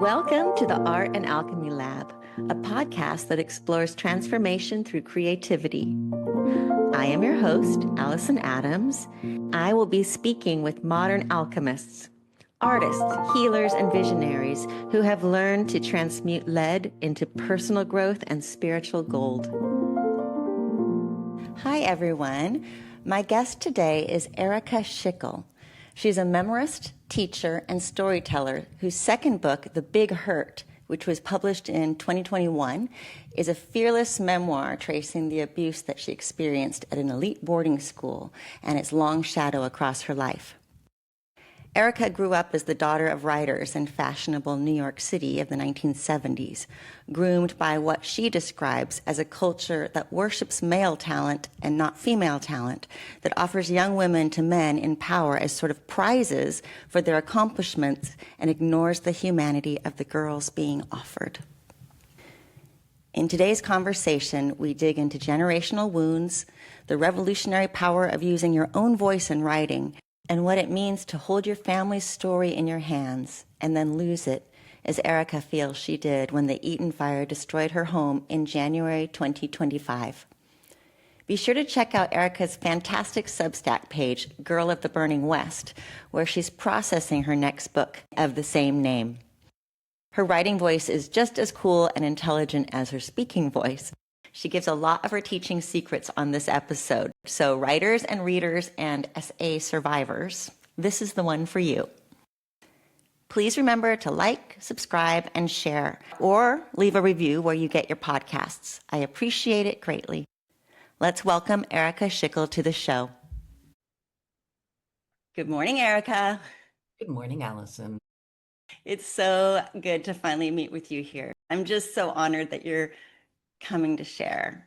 Welcome to the Art and Alchemy Lab, a podcast that explores transformation through creativity. I am your host, Allison Adams. I will be speaking with modern alchemists, artists, healers, and visionaries who have learned to transmute lead into personal growth and spiritual gold. Hi, everyone. My guest today is Erika Schickel. She's a memoirist, teacher, and storyteller whose second book, The Big Hurt, which was published in 2021, is a fearless memoir tracing the abuse that she experienced at an elite boarding school and its long shadow across her life. Erika grew up as the daughter of writers in fashionable New York City of the 1970s, groomed by what she describes as a culture that worships male talent and not female talent, that offers young women to men in power as sort of prizes for their accomplishments and ignores the humanity of the girls being offered. In today's conversation, we dig into generational wounds, the revolutionary power of using your own voice in writing, and what it means to hold your family's story in your hands and then lose it, as Erika feels she did when the Eaton Fire destroyed her home in January 2025. Be sure to check out Erika's fantastic Substack page, Girl of the Burning West, where she's processing her next book of the same name. Her writing voice is just as cool and intelligent as her speaking voice. She gives a lot of her teaching secrets on this episode. So writers and readers and SA survivors, this is the one for you. Please remember to like, subscribe, and share, or leave a review where you get your podcasts. I appreciate it greatly. Let's welcome Erika Schickel to the show. Good morning, Erika. Good morning, Allison. It's so good to finally meet with you here. I'm just so honored that you're coming to share.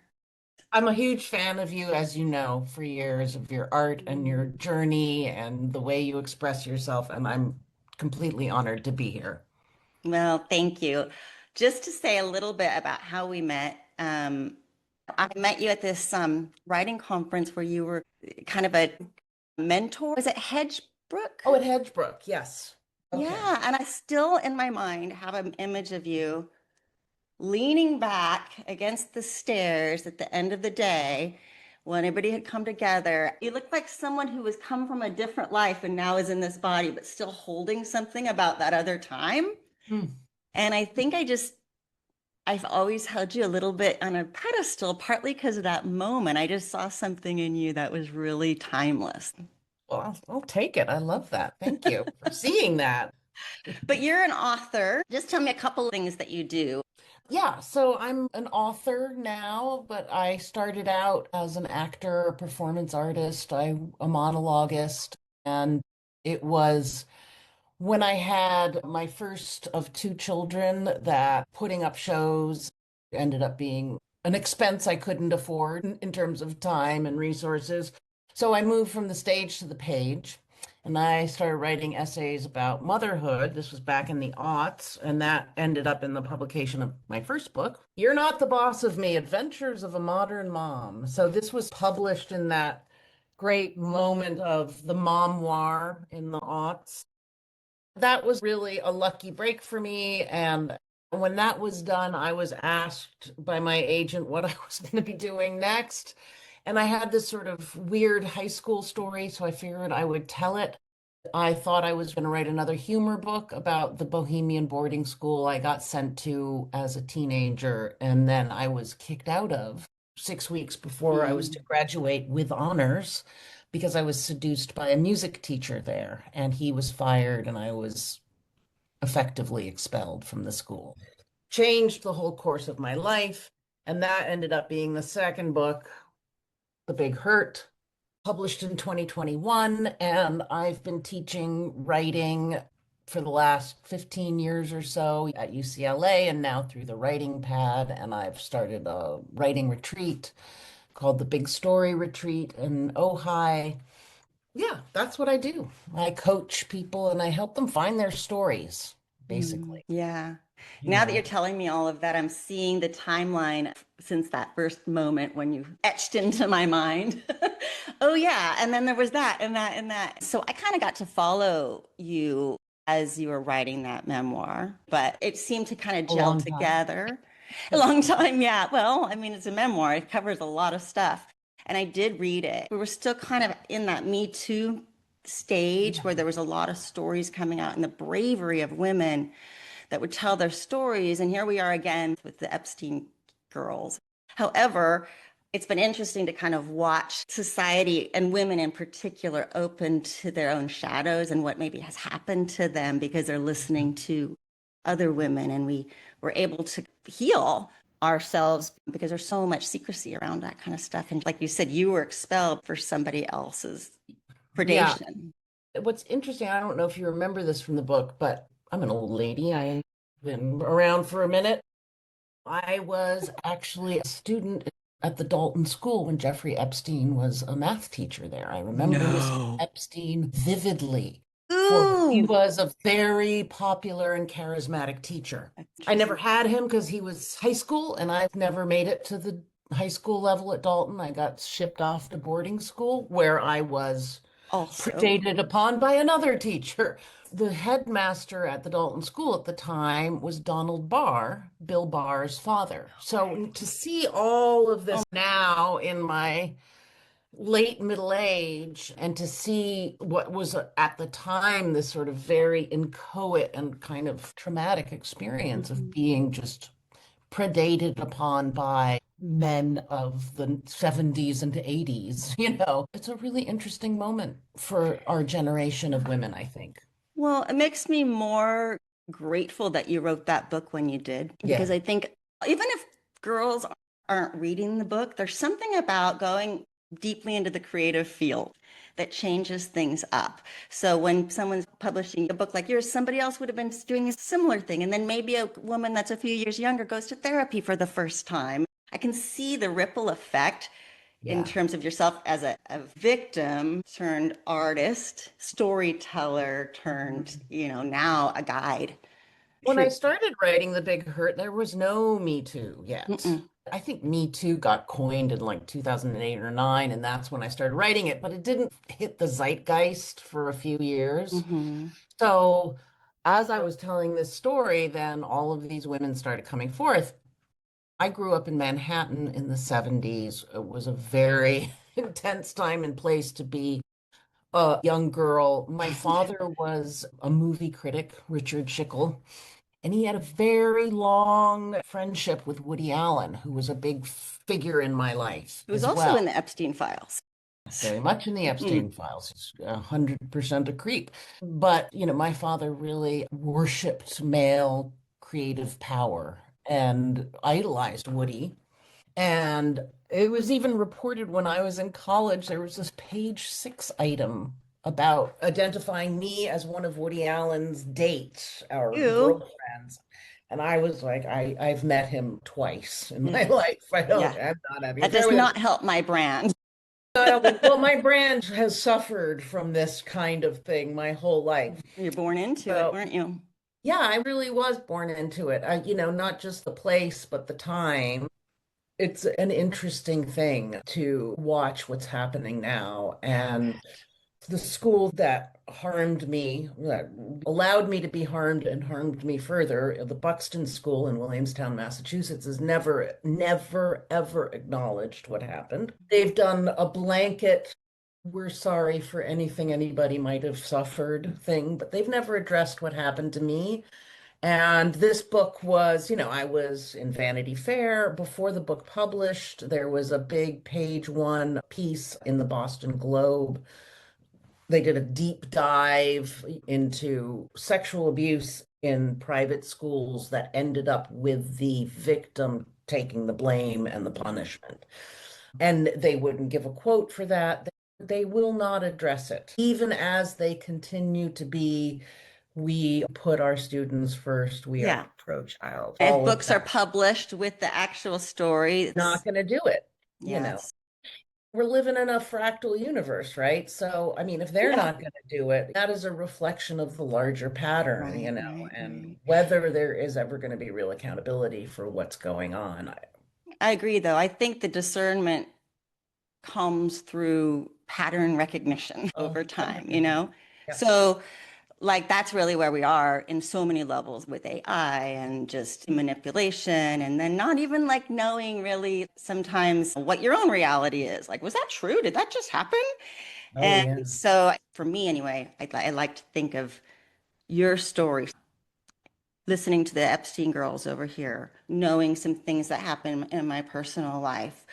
I'm a huge fan of you, as you know, for years, of your art and your journey and the way you express yourself, and I'm completely honored to be here. Well, thank you. Just to say a little bit about how we met, I met you at this writing conference where you were kind of a mentor. Was it Hedgebrook? Oh, at Hedgebrook, yes. Okay. Yeah, and I still in my mind have an image of you leaning back against the stairs at the end of the day when everybody had come together. You looked like someone who has come from a different life and now is in this body, but still holding something about that other time. And I think I've always held you a little bit on a pedestal, partly because of that moment. I just saw something in you that was really timeless. Well, I'll take it. I love that. Thank you for seeing that. But you're an author. Just tell me a couple of things that you do. Yeah, so I'm an author now, but I started out as an actor, a performance artist, a monologuist, and it was when I had my first of two children that putting up shows ended up being an expense I couldn't afford in terms of time and resources. So I moved from the stage to the page. And I started writing essays about motherhood. This was back in the aughts, and that ended up in the publication of my first book, You're Not the Boss of Me, Adventures of a Modern Mom. So this was published in that great moment of the memoir in the aughts. That was really a lucky break for me. And when that was done, I was asked by my agent what I was going to be doing next. And I had this sort of weird high school story, so I figured I would tell it. I thought I was going to write another humor book about the bohemian boarding school I got sent to as a teenager, and then I was kicked out of 6 weeks before I was to graduate with honors because I was seduced by a music teacher there, and he was fired, and I was effectively expelled from the school. Changed the whole course of my life, and that ended up being the second book, The Big Hurt, published in 2021, and I've been teaching writing for the last 15 years or so at UCLA and now through the writing pad, and I've started a writing retreat called the Big Story Retreat in Ojai. Yeah, that's what I do. I coach people and I help them find their stories, basically. Yeah. Now that you're telling me all of that, I'm seeing the timeline since that first moment when you etched into my mind. Oh, yeah. And then there was that and that and that. So I kind of got to follow you as you were writing that memoir, but it seemed to kind of A gel long time. together. A long time, yeah. Well, I mean, it's a memoir, it covers a lot of stuff. And I did read it. We were still kind of in that Me Too stage Yeah. where there was a lot of stories coming out and the bravery of women that would tell their stories. And here we are again with the Epstein girls. However, it's been interesting to kind of watch society and women in particular open to their own shadows and what maybe has happened to them because they're listening to other women, and we were able to heal ourselves because there's so much secrecy around that kind of stuff. And like you said, you were expelled for somebody else's Yeah. predation. What's interesting, I don't know if you remember this from the book, but I'm an old lady. I've been around for a minute. I was actually a student at the Dalton School when Jeffrey Epstein was a math teacher there. I remember Mr. No. Epstein vividly, for he Ooh. was a very popular and charismatic teacher. I never Interesting. had him because he was high school, and I've never made it to the high school level at Dalton. I got shipped off to boarding school where I was Also, predated upon by another teacher. The headmaster at the Dalton School at the time was Donald Barr, Bill Barr's father. So to see all of this now in my late middle age and to see what was at the time this sort of very inchoate and kind of traumatic experience of mhm. being just predated upon by men of the 70s and 80s, It's a really interesting moment for our generation of women, I think. Well, it makes me more grateful that you wrote that book when you did, Yeah. because I think even if girls aren't reading the book, there's something about going deeply into the creative field that changes things up. So when someone's publishing a book like yours, somebody else would have been doing a similar thing. And then maybe a woman that's a few years younger goes to therapy for the first time. I can see the ripple effect in Yeah. terms of yourself as a victim turned artist, storyteller turned, now a guide. When I True. started writing The Big Hurt, there was no Me Too yet. Mm-mm. I think Me Too got coined in like 2008 or 9, and that's when I started writing it, but it didn't hit the zeitgeist for a few years. Mm-hmm. So, as I was telling this story, then all of these women started coming forth. I grew up in Manhattan in the 70s. It was a very intense time and place to be a young girl. My father was a movie critic, Richard Schickel, and he had a very long friendship with Woody Allen, who was a big figure in my life It was as also in well. the Epstein files. Very much in the Mm. Epstein files. He's 100% a creep. But, my father really worshiped male creative power and idolized Woody. And it was even reported when I was in college, there was this page 6 item about identifying me as one of Woody Allen's dates or You. girlfriends. And I was like, I've met him twice in my Yeah. life. Yeah. I'm not having an That affair does with him. not help my brand. Well, my brand has suffered from this kind of thing my whole life. You're born into it, So, weren't you? yeah, I really was born into it. Not just the place, but the time. It's an interesting thing to watch what's happening now. And the school that harmed me, that allowed me to be harmed and harmed me further, the Buxton School in Williamstown, Massachusetts, has never, never, ever acknowledged what happened. They've done a blanket, we're sorry for anything anybody might have suffered thing, but they've never addressed what happened to me. And this book was, I was in Vanity Fair before the book published. There was a big page one piece in the Boston Globe. They did a deep dive into sexual abuse in private schools that ended up with the victim taking the blame and the punishment. And they wouldn't give a quote for that. They will not address it, even as they continue to be, we put our students first, we are Yeah. pro-child, If all of books are that. published with the actual story, Not going to do it, you know. yes. We're living in a fractal universe, right? So, I mean, if they're Yeah. not going to do it, that is a reflection of the larger pattern, Right, right, and right. whether there is ever going to be real accountability for what's going on. I agree, though. I think the discernment comes through pattern recognition Oh, over time, 100%. Yeah. So like that's really where we are in so many levels with AI and just manipulation, and then not even like knowing really sometimes what your own reality is. Like, was that true? Did that just happen? Oh, And yeah. so for me anyway, I like to think of your story, listening to the Epstein girls over here, knowing some things that happen in my personal life.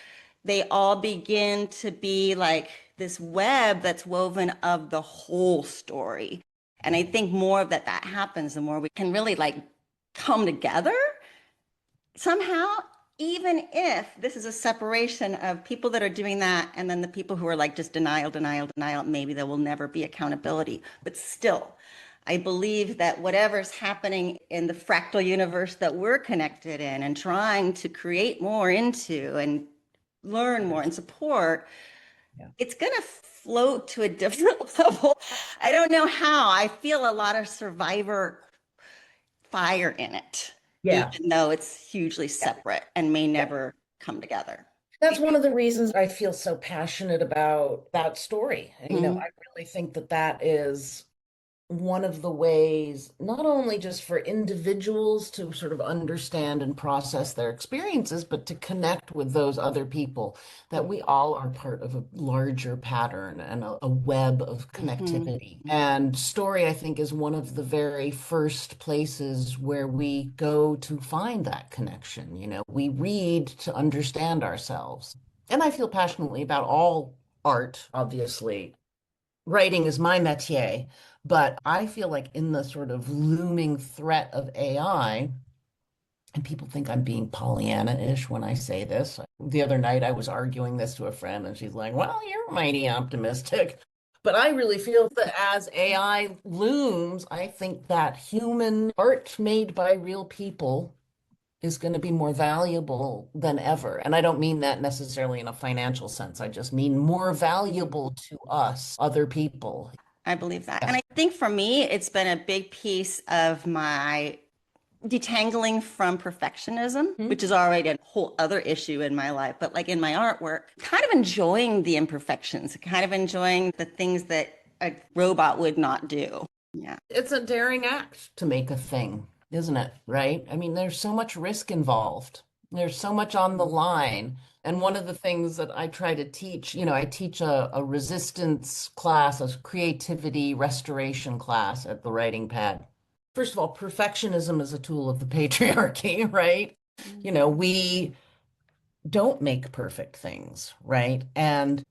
They all begin to be like this web that's woven of the whole story. And I think more of that happens, the more we can really like come together somehow, even if this is a separation of people that are doing that and then the people who are like just denial, denial, denial, maybe there will never be accountability. But still, I believe that whatever's happening in the fractal universe that we're connected in and trying to create more into and learn more and support, Yeah. it's going to float to a different level. I don't know how. I feel a lot of survivor fire in it, Yeah. even though it's hugely separate and may Yeah. never come together. That's one of the reasons I feel so passionate about that story. Mhm. I really think that that is one of the ways, not only just for individuals to sort of understand and process their experiences, but to connect with those other people, that we all are part of a larger pattern and a web of Mhm. connectivity. And story, I think, is one of the very first places where we go to find that connection. We read to understand ourselves. And I feel passionately about all art, obviously. Writing is my métier, but I feel like in the sort of looming threat of AI, and people think I'm being Pollyanna-ish when I say this. The other night I was arguing this to a friend, and she's like, "Well, you're mighty optimistic." But I really feel that as AI looms, I think that human art made by real people is going to be more valuable than ever. And I don't mean that necessarily in a financial sense. I just mean more valuable to us, other people. I believe that. Yeah. And I think for me, it's been a big piece of my detangling from perfectionism, which is already a whole other issue in my life. But like in my artwork, kind of enjoying the imperfections, kind of enjoying the things that a robot would not do. Yeah. It's a daring act to make a thing, isn't it? Right? I mean, there's so much risk involved. There's so much on the line. And one of the things that I try to teach, I teach a resistance class, a creativity restoration class at the writing pad. First of all, perfectionism is a tool of the patriarchy, right? We don't make perfect things, right? And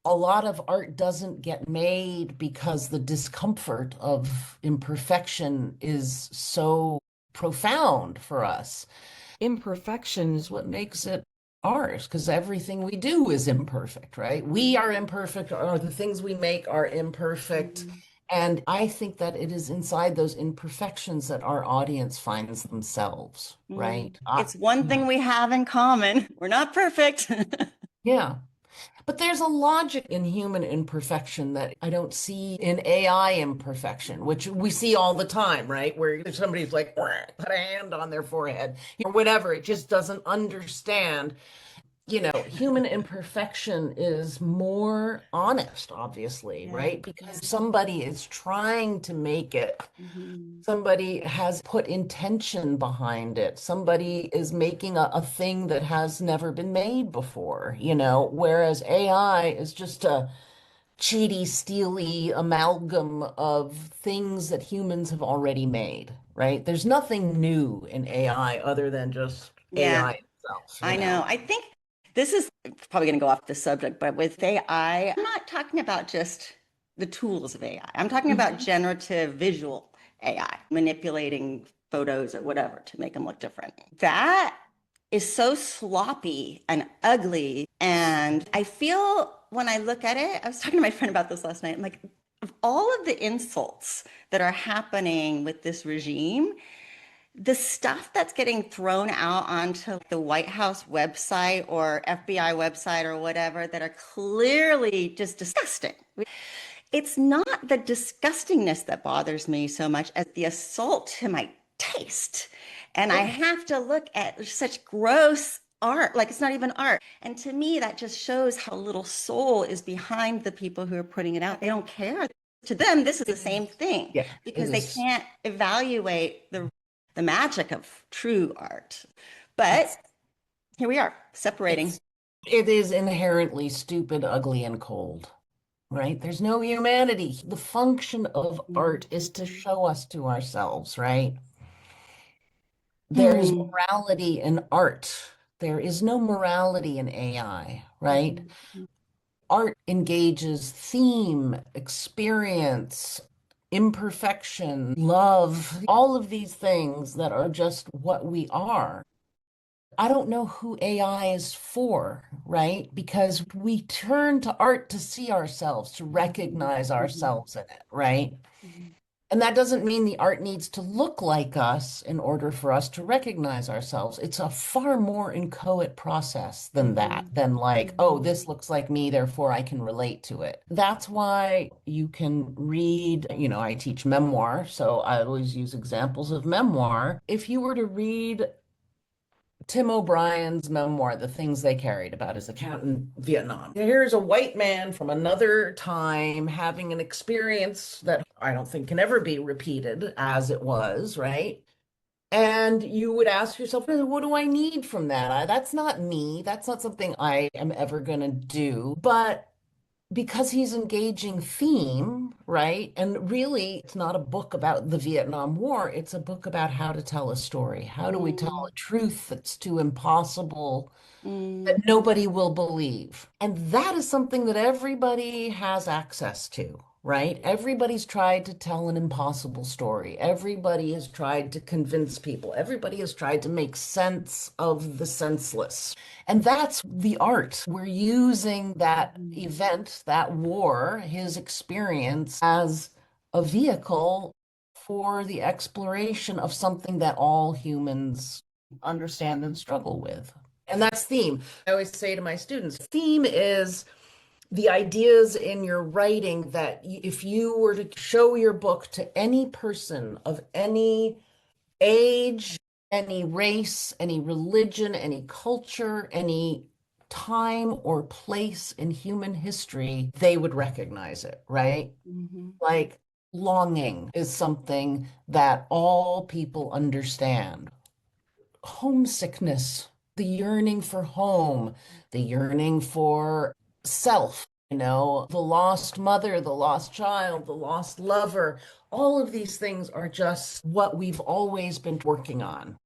a lot of art doesn't get made because the discomfort of imperfection is so profound for us. Imperfection is what makes it ours because everything we do is imperfect, right? We are imperfect, or the things we make are imperfect. Mhm. And I think that it is inside those imperfections that our audience finds themselves, right? It's one Yeah. thing we have in common. We're not perfect. Yeah. But there's a logic in human imperfection that I don't see in AI imperfection, which we see all the time, right? Where somebody's like, "Wah," put a hand on their forehead or whatever. It just doesn't understand. Human imperfection is more honest, obviously, Yeah. right? Because somebody is trying to make it. Mhm. Somebody has put intention behind it. Somebody is making a thing that has never been made before, whereas AI is just a cheaty, steely amalgam of things that humans have already made, right? There's nothing new in AI other than just Yeah, AI itself, I know. I think this is probably going to go off the subject, but with AI, I'm not talking about just the tools of AI. I'm talking about Mhm. generative visual AI, manipulating photos or whatever to make them look different. That is so sloppy and ugly. And I feel when I look at it, I was talking to my friend about this last night. I'm like, of all of the insults that are happening with this regime, the stuff that's getting thrown out onto the White House website or FBI website or whatever that are clearly just disgusting. It's not the disgustingness that bothers me so much as the assault to my taste. And I Yeah. have to look at such gross art, like it's not even art. And to me, that just shows how little soul is behind the people who are putting it out. They don't care. To them, this is the same thing Yeah, it because they is. can't evaluate the magic of true art. But It's here we are, separating. it's it is inherently stupid, ugly, and cold, right? There's no humanity. The function of art is to show us to ourselves, right? There is Hmm. morality in art. There is no morality in AI, right? Art engages theme, experience, imperfection, love, all of these things that are just what we are. I don't know who AI is for, right? Because we turn to art to see ourselves, to recognize ourselves in it, right? And that doesn't mean the art needs to look like us in order for us to recognize ourselves. It's a far more inchoate process than that, than like, oh, this looks like me, therefore I can relate to it. That's why you can read, I teach memoir, so I always use examples of memoir. If you were to read Tim O'Brien's memoir, The Things They Carried, about his account in Vietnam. Here's a white man from another time having an experience that I don't think can ever be repeated as it was, right? And you would ask yourself, what do I need from that? That's not me. That's not something I am ever going to do. But because he's engaging theme, right? And really, it's not a book about the Vietnam War. It's a book about how to tell a story. How do we tell a truth that's too impossible that nobody will believe? And that is something that everybody has access to, right? Everybody's tried to tell an impossible story. Everybody has tried to convince people. Everybody has tried to make sense of the senseless. And that's the art. We're using that event, that war, his experience, as a vehicle for the exploration of something that all humans understand and struggle with. And that's theme. I always say to my students, theme is the ideas in your writing that if you were to show your book to any person of any age, any race, any religion, any culture, any time or place in human history, they would recognize it, right? Like longing is something that all people understand. Homesickness, the yearning for home, the yearning for self, the lost mother, the lost child, the lost lover. All of these things are just what we've always been working on,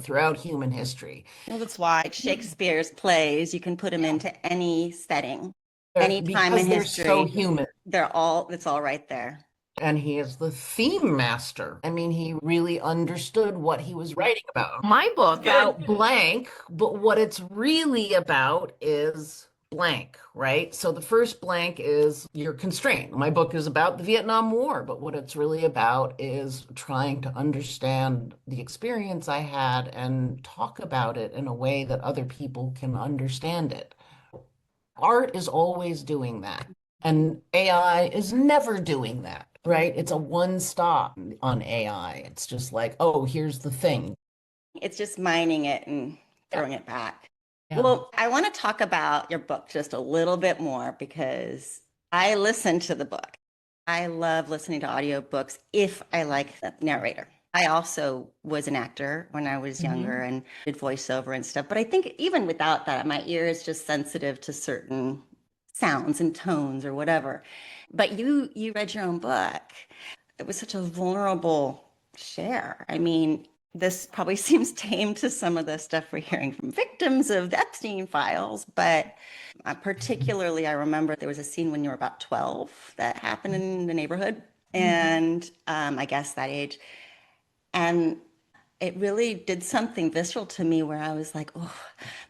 throughout human history. Well, that's why Shakespeare's plays, you can put them Yeah. into any setting, any time in Because they're so history. human. It's all right there. And he is the theme master. I mean, he really understood what he was writing about. My book is about blank, but what it's really about is blank, right? So the first blank is you're constrained. My book is about the Vietnam War, but what it's really about is trying to understand the experience I had and talk about it in a way that other people can understand it. Art is always doing that, and AI is never doing that, right? It's a one stop on AI. It's just like, oh, here's the thing. It's just mining it and Yeah, throwing it back. yeah. Well, I want to talk about your book just a little bit more because I listened to the book. I love listening to audiobooks if I like the narrator. I also was an actor when I was younger Mhm. and did voiceover and stuff. But I think even without that, my ear is just sensitive to certain sounds and tones or whatever. But you read your own book. It was such a vulnerable share. I mean, this probably seems tame to some of the stuff we're hearing from victims of the Epstein files, but particularly, I remember there was a scene when you were about 12 that happened in the neighborhood, and I guess that age. And it really did something visceral to me where I was like, oh,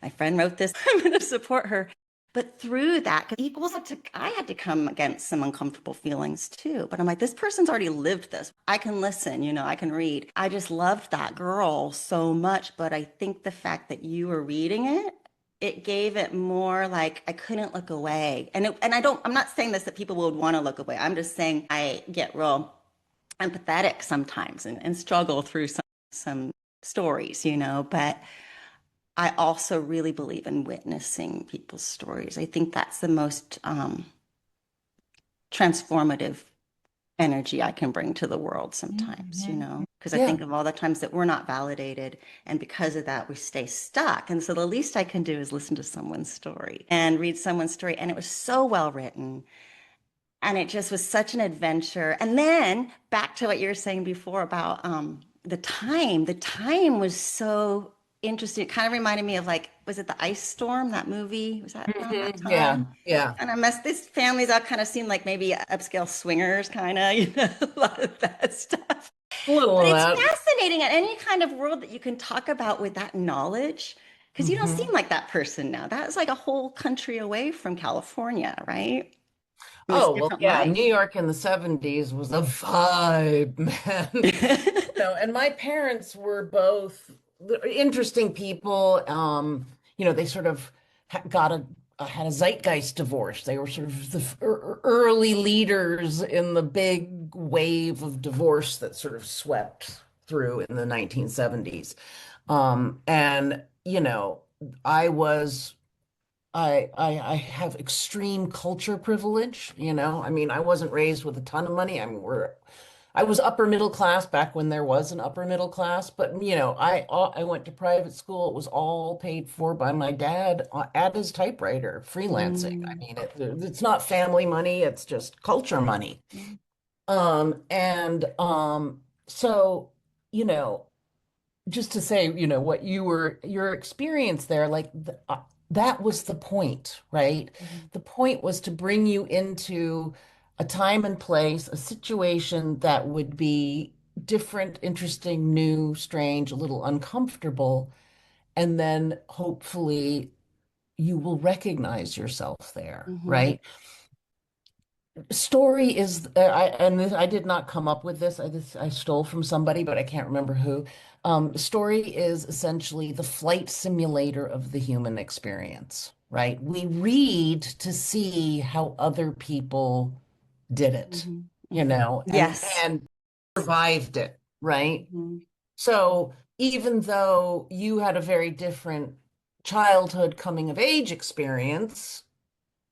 my friend wrote this. I'm going to support her. But through that, because equals up to, I had to come against some uncomfortable feelings too. But I'm like, this person's already lived this. I can listen, I can read. I just loved that girl so much. But I think the fact that you were reading it, it gave it more like I couldn't look away. I'm not saying this that people would want to look away. I'm just saying I get real empathetic sometimes and struggle through some stories, but I also really believe in witnessing people's stories. I think that's the most transformative energy I can bring to the world sometimes, Mhm. because I Yeah. think of all the times that we're not validated, and because of that, we stay stuck. And so the least I can do is listen to someone's story and read someone's story. And it was so well written. And it just was such an adventure. And then back to what you were saying before about the time was so interesting. It kind of reminded me of, like, was it the Ice Storm, that movie? Was that around that Yeah. time? Yeah. And I mess these families all kind of seemed like maybe upscale swingers, kind of, a lot of that stuff. A little But of it's that. fascinating at any kind of world that you can talk about with that knowledge, because you don't seem Hmm. like that person now. That was like a whole country away from California, right? It was a Oh, well, different yeah, life. New York in the 70s was a vibe, man. And my parents were both interesting people. They sort of got had a zeitgeist divorce. They were sort of the early leaders in the big wave of divorce that sort of swept through in the 1970s. And, I was I have extreme culture privilege, I mean, I wasn't raised with a ton of money. I was upper middle class back when there was an upper middle class, but I went to private school. It was all paid for by my dad at his typewriter, freelancing. I Mm, mean, it's not family money, it's just culture money. mm, And so, you know, just to say, what your experience there, like that was the point, right? mhm, The point was to bring you into a time and place, a situation that would be different, interesting, new, strange, a little uncomfortable, and then hopefully you will recognize yourself there, mhm, right? Story is I did not come up with this. I stole from somebody, but I can't remember who. Story is essentially the flight simulator of the human experience, right? We read to see how other people did it, mhm, you mhm. know, and Yes. and survived it, right? Mhm, So even though you had a very different childhood coming of age experience,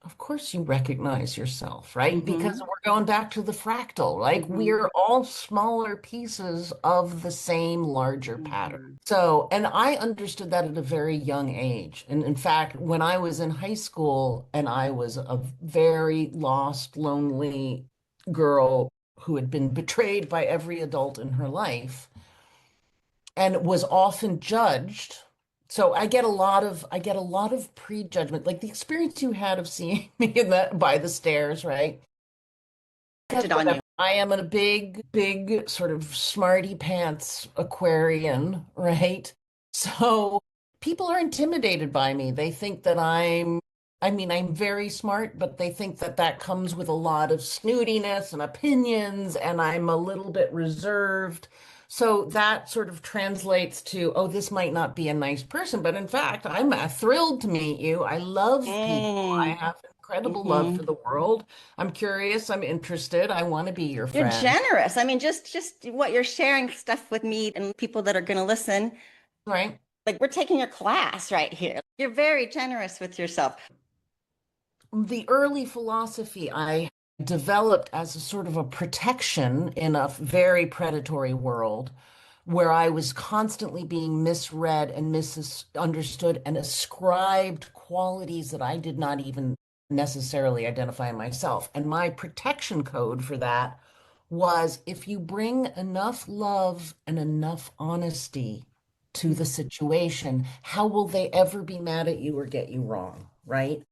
of course you recognize yourself, right? Because mhm, we're going back to the fractal, like mhm, we're all smaller pieces of the same larger pattern. mhm, So, and I understood that at a very young age. And in fact, when I was in high school and I was a very lost, lonely girl who had been betrayed by every adult in her life, and was often judged. So I get a lot of prejudgment, like the experience you had of seeing me in that by the stairs, right? Because acted on whatever, you. I am a big, big sort of smarty pants Aquarian, right? So people are intimidated by me. They think that I mean, I'm very smart, but they think that that comes with a lot of snootiness and opinions, and I'm a little bit reserved. So that sort of translates to, oh, this might not be a nice person, but in fact, I'm thrilled to meet you. I love people. I Mm, have incredible love for mhm. the world. I'm curious, I'm interested, I want to be your You're friend, generous. I mean, just what you're sharing stuff with me and people that are going to listen. right? Like, we're taking your class right here. You're very generous with yourself. The early philosophy I developed as a sort of a protection in a very predatory world where I was constantly being misread and misunderstood and ascribed qualities that I did not even necessarily identify in myself. And my protection code for that was if you bring enough love and enough honesty to the situation, how will they ever be mad at you or get you wrong, right?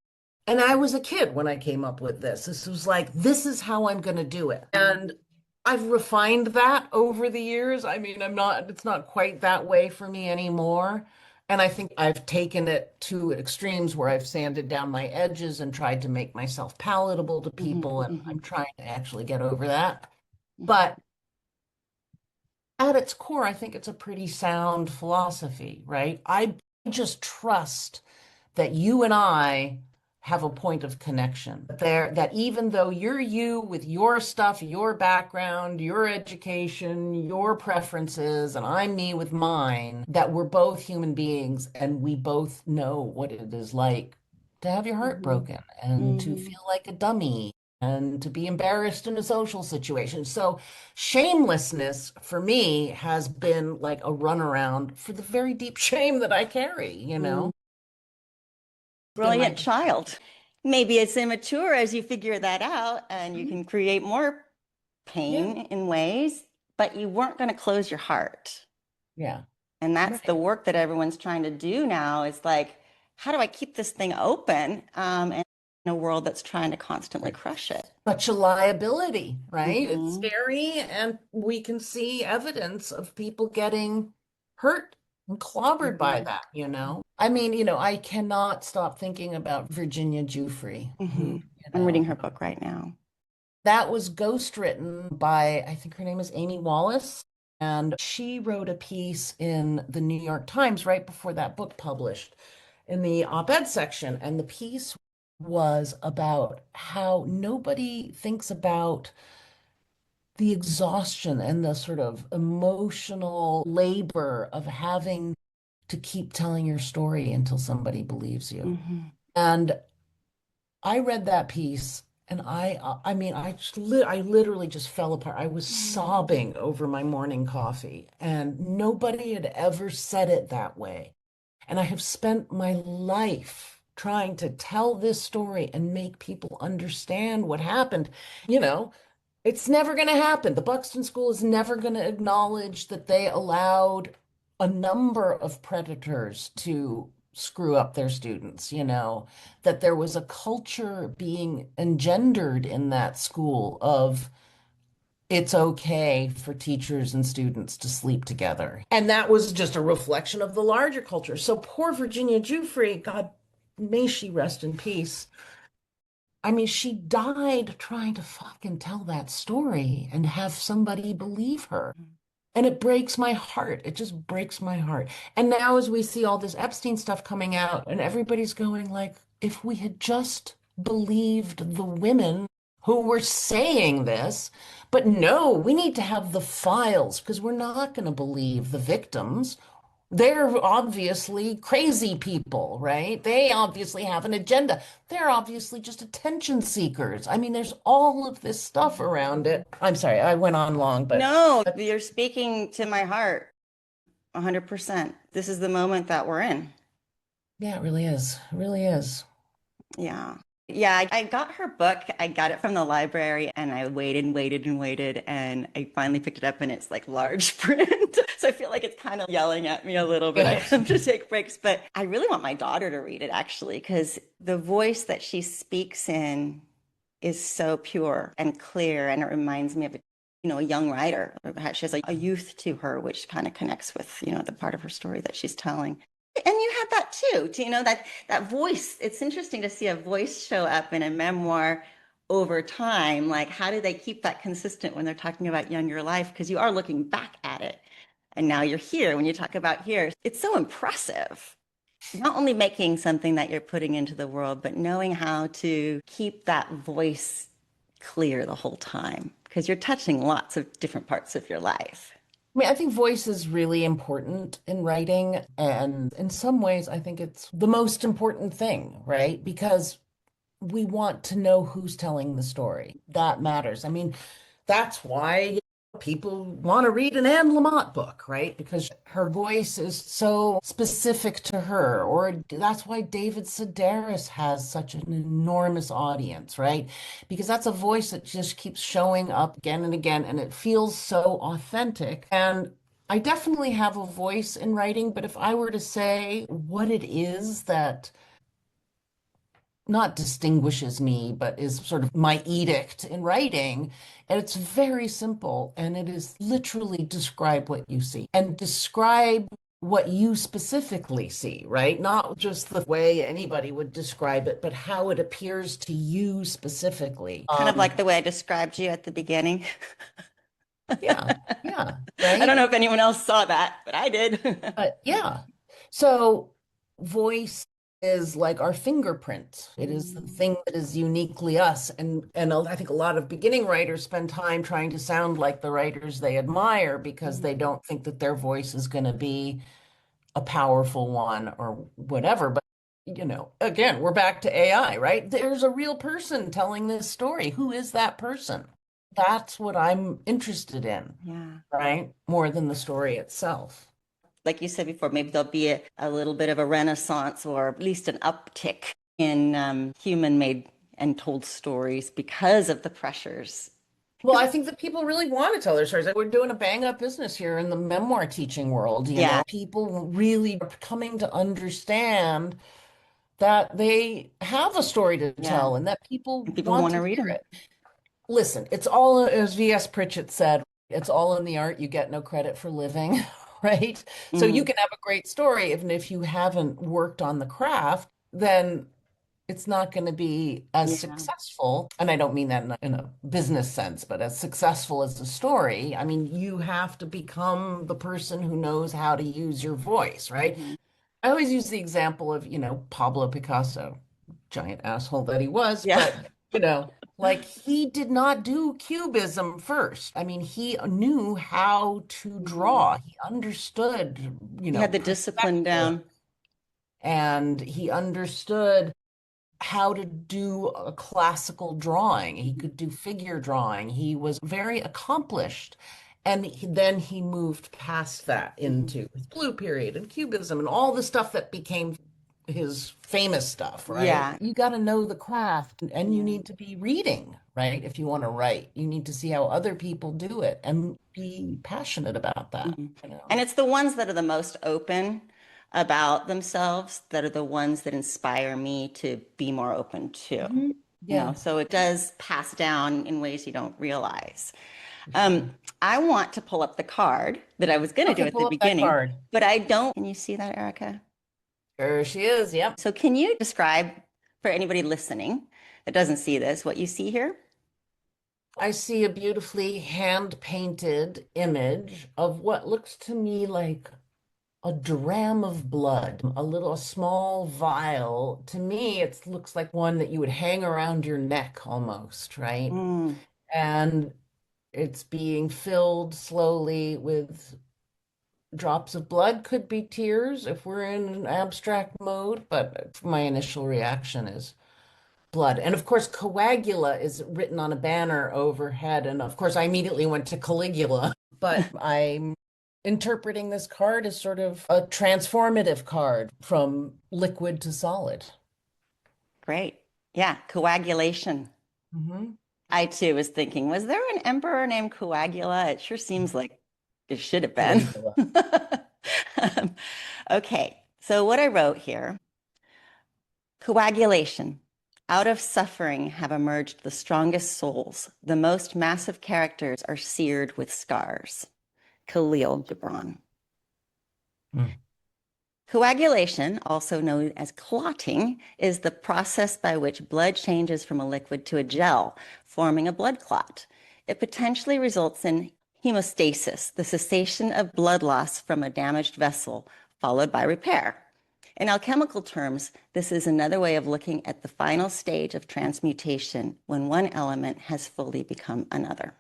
And I was a kid when I came up with this. This was like, this is how I'm going to do it. And I've refined that over the years. I mean, it's not quite that way for me anymore. And I think I've taken it to extremes where I've sanded down my edges and tried to make myself palatable to Mhm, people. And I'm mhm, trying to actually get over that. mhm, But at its core, I think it's a pretty sound philosophy, right? I just trust that you and I have a point of connection there, that even though you're you with your stuff, your background, your education, your preferences, and I'm me with mine, that we're both human beings and we both know what it is like to have your heart mhm, broken and to mhm. feel like a dummy and to be embarrassed in a social situation. So shamelessness for me has been like a runaround for the very deep shame that I carry, Mm. Been my Brilliant child. Maybe it's immature as you figure that out and you can create more yeah, pain in ways, but you weren't going to close your heart. yeah. And that's the Right. work that everyone's trying to do now is like, how do I keep this thing open in a world that's trying to constantly crush it? Such a liability, right? It's Hmm. scary, and we can see evidence of people getting hurt and clobbered by Hmm. that. I mean, I cannot stop thinking about Virginia Giuffre, who, Hmm. you I'm know, reading her book right now. that was ghostwritten by, I think her name is Amy Wallace, and she wrote a piece in the New York Times right before that book published in the op-ed section. And the piece was about how nobody thinks about the exhaustion and the sort of emotional labor of having to keep telling your story until somebody believes you. Hmm. And I read that piece and I mean, I literally just fell apart. I was sobbing over my morning coffee, and nobody had ever said it that way. And I have spent my life trying to tell this story and make people understand what happened. You know, it's never going to happen. The Buxton School is never going to acknowledge that they allowed a number of predators to screw up their students, that there was a culture being engendered in that school of it's okay for teachers and students to sleep together. And that was just a reflection of the larger culture. So poor Virginia Giuffre, God may she rest in peace. I mean, she died trying to fucking tell that story and have somebody believe her. And it breaks my heart. It just breaks my heart. And now as we see all this Epstein stuff coming out and everybody's going like, if we had just believed the women who were saying this, but no, we need to have the files because we're not going to believe the victims. They're obviously crazy people, right? They obviously have an agenda. They're obviously just attention seekers. I mean, there's all of this stuff around it. I'm sorry, I went on long, but No, you're speaking to my heart 100%. This is the moment that we're in. yeah, it really is. It really is. Yeah. Yeah, I got her book. I got it from the library and I waited and waited and waited. And I finally picked it up and it's like large print. So I feel like it's kind of yelling at me a little bit. I Good. have to take breaks. But I really want my daughter to read it actually, because the voice that she speaks in is so pure and clear. And it reminds me of a young writer. She has a youth to her, which kind of connects with, the part of her story that she's telling. And you had that too, that voice. It's interesting to see a voice show up in a memoir over time. Like, how do they keep that consistent when they're talking about younger life? Because you are looking back at it. And now you're here when you talk about here. It's so impressive. Not only making something that you're putting into the world, but knowing how to keep that voice clear the whole time because you're touching lots of different parts of your life. I mean, I think voice is really important in writing. And in some ways, I think it's the most important thing, right? Because we want to know who's telling the story. That matters. I mean, that's why people want to read an Anne Lamott book, right? Because her voice is so specific to her. Or that's why David Sedaris has such an enormous audience, right? Because that's a voice that just keeps showing up again and again, and it feels so authentic. And I definitely have a voice in writing, but if I were to say what it is that not distinguishes me, but is sort of my edict in writing. And it's very simple. And it is literally describe what you see and describe what you specifically see, right? Not just the way anybody would describe it, but how it appears to you specifically. Kind of like the way I described you at the beginning. Yeah, yeah, I don't right. know if anyone else saw that, but I did. Yeah. So voice is like our fingerprint. It is the Mm. thing that is uniquely us. And I think a lot of beginning writers spend time trying to sound like the writers they admire because they Mhm. don't think that their voice is going to be a powerful one or whatever. again, we're back to AI, right? There's a real person telling this story. Who is that person? That's what I'm interested in, Yeah. right? More than the story itself. Like you said before, maybe there'll be a little bit of a renaissance or at least an uptick in human-made and told stories because of the pressures. Well, I think that people really want to tell their stories. We're doing a bang up business here in the memoir teaching world. Yeah. People really are coming to understand that they have a story to Yeah. tell and that people And people want want to to read hear them. it. Listen, it's all, as V.S. Pritchett said, it's all in the art. You get no credit for living, right? So you Mm, can have a great story, even if you haven't worked on the craft, then it's not going to be as yeah. successful. And I don't mean that in a business sense, but as successful as a story. I mean, you have to become the person who knows how to use your voice, right? Hmm. I always use the example of, Pablo Picasso, giant asshole that he was, Yeah. but, like he did not do cubism first. I mean, he knew how to Mhm. draw. He understood, He had the discipline perspective, down. and he understood how to do a classical drawing. He could do figure drawing. He was very accomplished. And then he moved past that Mhm. into his blue period and cubism and all the stuff that became his famous stuff, right? Yeah. You got to know the craft and you Yeah. need to be reading, right? If you want to write, you need to see how other people do it and be passionate about that, Mhm. you know? And it's the ones that are the most open about themselves that are the ones that inspire me to be more open too. Mhm. Yeah, So it does pass down in ways you don't realize. for Um, sure. I want to pull up the card that I was going to do Okay, at the pull up that beginning, card. but I don't. Can you see that, Erica? There she is. Yep. So can you describe for anybody listening that doesn't see this, what you see here? I see a beautifully hand-painted image of what looks to me like a dram of blood, a small vial. To me, it looks like one that you would hang around your neck almost, right? Mm, And it's being filled slowly with drops of blood, could be tears if we're in an abstract mode, but my initial reaction is blood. And of course, coagula is written on a banner overhead. And of course, I immediately went to Caligula, but I'm interpreting this card as sort of a transformative card from liquid to solid. great. Yeah, coagulation. Hmm. I too was thinking, was there an emperor named Coagula? It sure seems like it should have been. Caligula. Um, okay, so what I wrote here, coagulation. Out of suffering have emerged the strongest souls. The most massive characters are seared with scars. Khalil Gibran. Mm. Coagulation, also known as clotting, is the process by which blood changes from a liquid to a gel, forming a blood clot. It potentially results in hemostasis, the cessation of blood loss from a damaged vessel, followed by repair. In alchemical terms, this is another way of looking at the final stage of transmutation when one element has fully become another.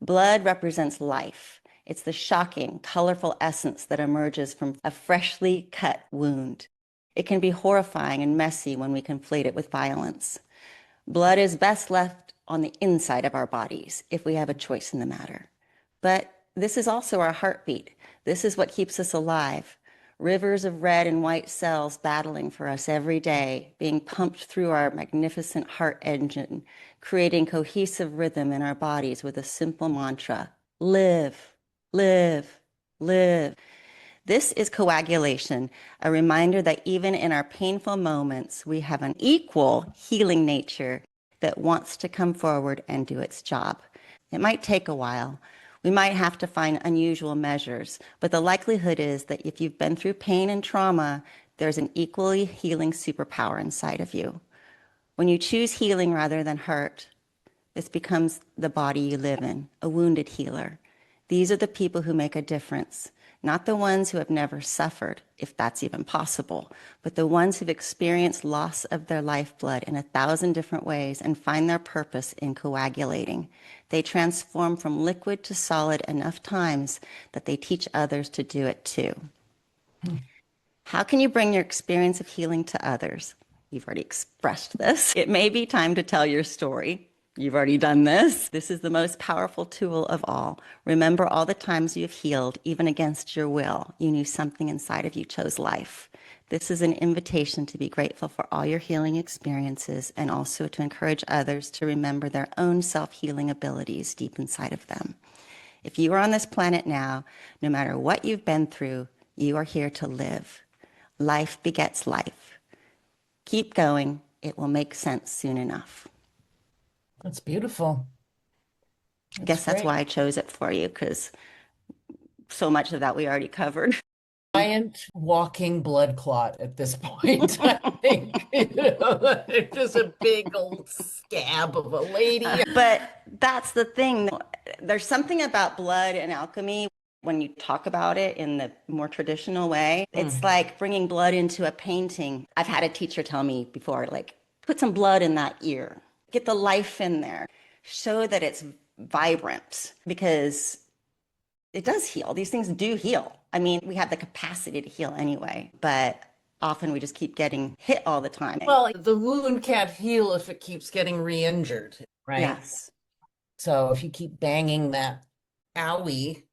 Blood represents life. It's the shocking, colorful essence that emerges from a freshly cut wound. It can be horrifying and messy when we conflate it with violence. Blood is best left on the inside of our bodies if we have a choice in the matter. But this is also our heartbeat. This is what keeps us alive. Rivers of red and white cells battling for us every day, being pumped through our magnificent heart engine, creating cohesive rhythm in our bodies with a simple mantra: live, live, live. This is coagulation, a reminder that even in our painful moments, we have an equal healing nature that wants to come forward and do its job. It might take a while. We might have to find unusual measures, but the likelihood is that if you've been through pain and trauma, there's an equally healing superpower inside of you. When you choose healing rather than hurt, this becomes the body you live in, a wounded healer. These are the people who make a difference, not the ones who have never suffered, if that's even possible, but the ones who've experienced loss of their lifeblood in 1,000 different ways and find their purpose in coagulating. They transform from liquid to solid enough times that they teach others to do it too. How can you bring your experience of healing to others? You've already expressed this. It may be time to tell your story. You've already done this. This is the most powerful tool of all. Remember all the times you've healed, even against your will. You knew something inside of you chose life. This is an invitation to be grateful for all your healing experiences and also to encourage others to remember their own self-healing abilities deep inside of them. If you are on this planet now, no matter what you've been through, you are here to live. Life begets life. Keep going. It will make sense soon enough. That's beautiful. I That's guess that's great. why I chose it for you, because so much of that we already covered. Giant walking blood clot at this point, I think. Just a big old scab of a lady. But that's the thing. There's something about blood and alchemy when you talk about it in the more traditional way. It's Mm. like bringing blood into a painting. I've had a teacher tell me before, like, put some blood in that ear, get the life in there, show that it's vibrant because it does heal. These things do heal. I mean, we have the capacity to heal anyway, but often we just keep getting hit all the time. Well, the wound can't heal if it keeps getting re-injured, right? Yes. So if you keep banging that owie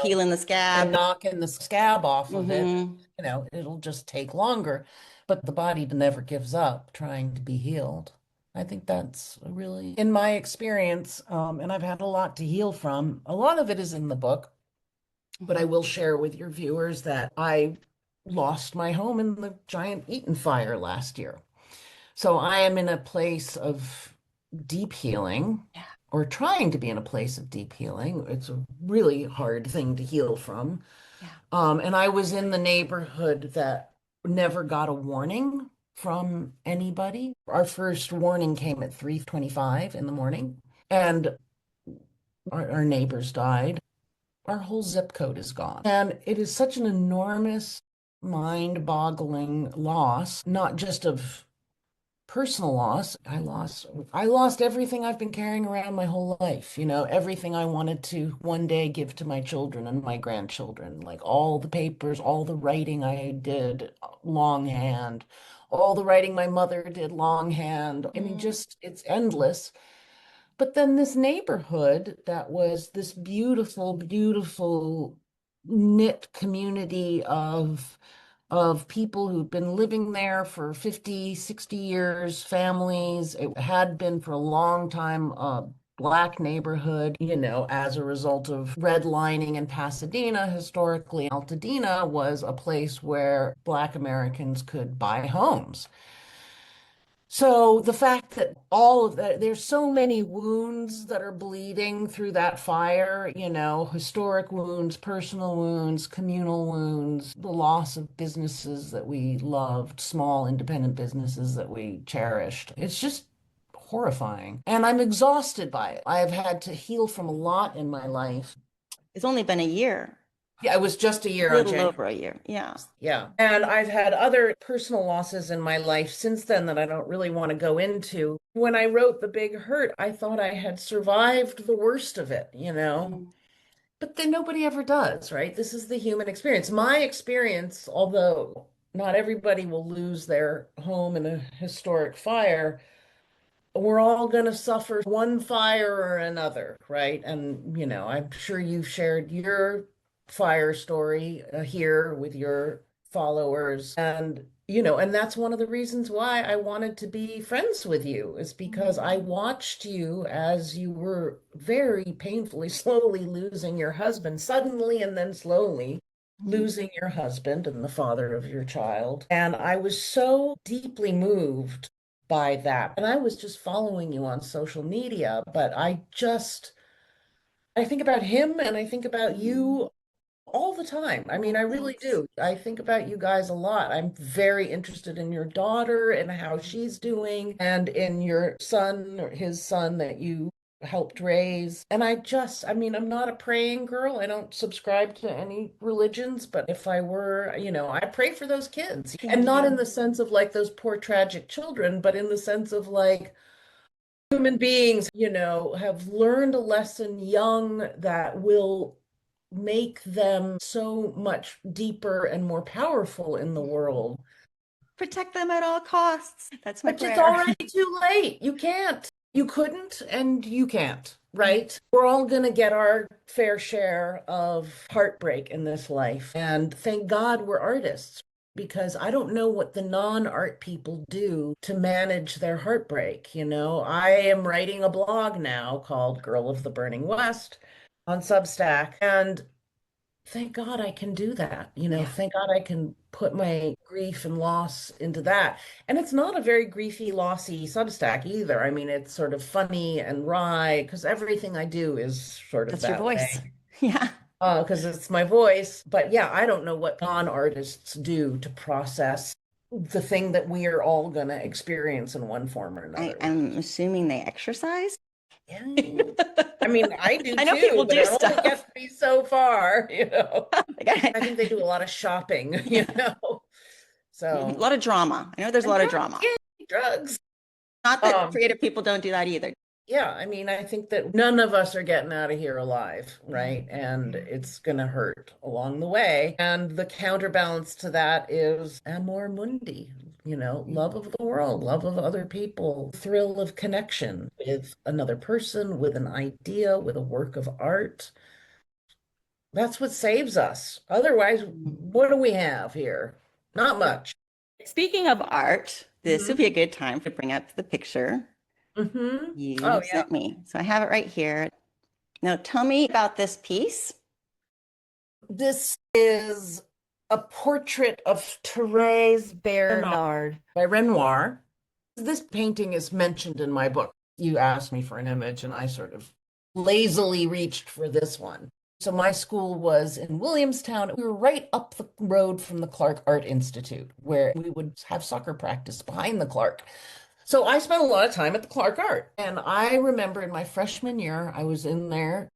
Peeling the and scab. knocking the scab off of it, Mm-hmm. it'll just take longer. But the body never gives up trying to be healed. I think that's really, in my experience, and I've had a lot to heal from. A lot of it is in the book, but I will share with your viewers that I lost my home in the giant Eaton fire last year. So I am in a place of deep healing, Yeah. or trying to be in a place of deep healing. It's a really hard thing to heal from. Yeah. And I was in the neighborhood that never got a warning from anybody. Our first warning came at 3:25 in the morning, and our neighbors died. Our whole zip code is gone. And it is such an enormous, mind-boggling loss, not just of personal loss. I lost everything I've been carrying around my whole life, everything I wanted to one day give to my children and my grandchildren, like all the papers, all the writing I did longhand, all the writing my mother did longhand. I mean, Mm-hmm. just it's endless. But then this neighborhood that was this beautiful, beautiful knit community of people who'd been living there for 50, 60 years, families. It had been for a long time a Black neighborhood, as a result of redlining in Pasadena. Historically, Altadena was a place where Black Americans could buy homes. So the fact that all of that, there's so many wounds that are bleeding through that fire, historic wounds, personal wounds, communal wounds, the loss of businesses that we loved, small independent businesses that we cherished. It's just horrifying. And I'm exhausted by it. I have had to heal from a lot in my life. It's only been a year, Yeah, it was just a a year on little January. over a year. Yeah. Yeah. And I've had other personal losses in my life since then that I don't really want to go into. When I wrote The Big Hurt, I thought I had survived the worst of it. Mm-hmm. But then nobody ever does, right? This is the human experience. My experience, although not everybody will lose their home in a historic fire, we're all going to suffer one fire or another, right? And, I'm sure you've shared your fire story here with your followers. And that's one of the reasons why I wanted to be friends with you, is because I watched you as you were very painfully, slowly losing your husband, suddenly and then slowly losing your husband and the father of your child. And I was so deeply moved by that. And I was just following you on social media, but I think about him and I think about you all the time. I mean, Oh, I really thanks. do. I think about you guys a lot. I'm very interested in your daughter and how she's doing, and in your son or his son that you helped raise. And I mean, I'm not a praying girl. I don't subscribe to any religions, but if I were, I pray for those kids. And Thank not in you. the sense of like those poor tragic children, but in the sense of like human beings, have learned a lesson young that will make them so much deeper and more powerful in the world. Protect them at all costs. That's my But it's prayer. already too late. You can't. You couldn't and you can't, right? We're all going to get our fair share of heartbreak in this life. And thank God we're artists because I don't know what the non-art people do to manage their heartbreak. I am writing a blog now called Girl of the Burning West on Substack. And thank God I can do that. Yeah. Thank God I can put my grief and loss into that. And it's not a very griefy, lossy Substack either. I mean, it's sort of funny and wry because everything I do is sort of That's your that voice. way. Yeah. Because it's my voice. But yeah, I don't know what non-artists do to process the thing that we are all going to experience in one form or another. I'm assuming they exercise. Yeah. I mean, I do I know too, people but do it only stuff. gets me so far. Like, I think they do a lot of shopping, yeah. A So, lot of drama. I know there's a and lot of drugs, drama. yay, drugs. Not that Um, creative people don't do that either. yeah, I mean, I think that none of us are getting out of here alive, Yeah. right? And it's gonna hurt along the way. And the counterbalance to that is amor mundi, love of the world, love of other people, thrill of connection with another person, with an idea, with a work of art. That's what saves us. Otherwise, what do we have here? Not much. Speaking of art, this would Hmm. be a good time to bring up the picture Hmm. you Oh, yeah. sent me. So I have it right here. Now tell me about this piece. This is a portrait of Therese Bernard by Renoir. This painting is mentioned in my book. You asked me for an image, and I sort of lazily reached for this one. So my school was in Williamstown. We were right up the road from the Clark Art Institute, where we would have soccer practice behind the Clark. So I spent a lot of time at the Clark Art. And I remember in my freshman year, I was in there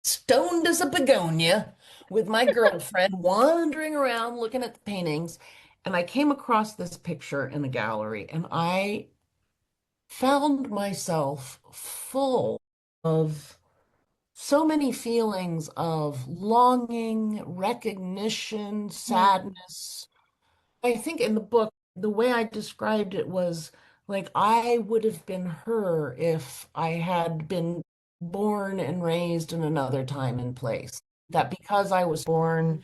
stoned as a begonia with my girlfriend wandering around looking at the paintings. And I came across this picture in the gallery and I found myself full of so many feelings of longing, recognition, Mm, sadness. I think in the book, the way I described it was like I would have been her if I had been born and raised in another time and place. That because I was born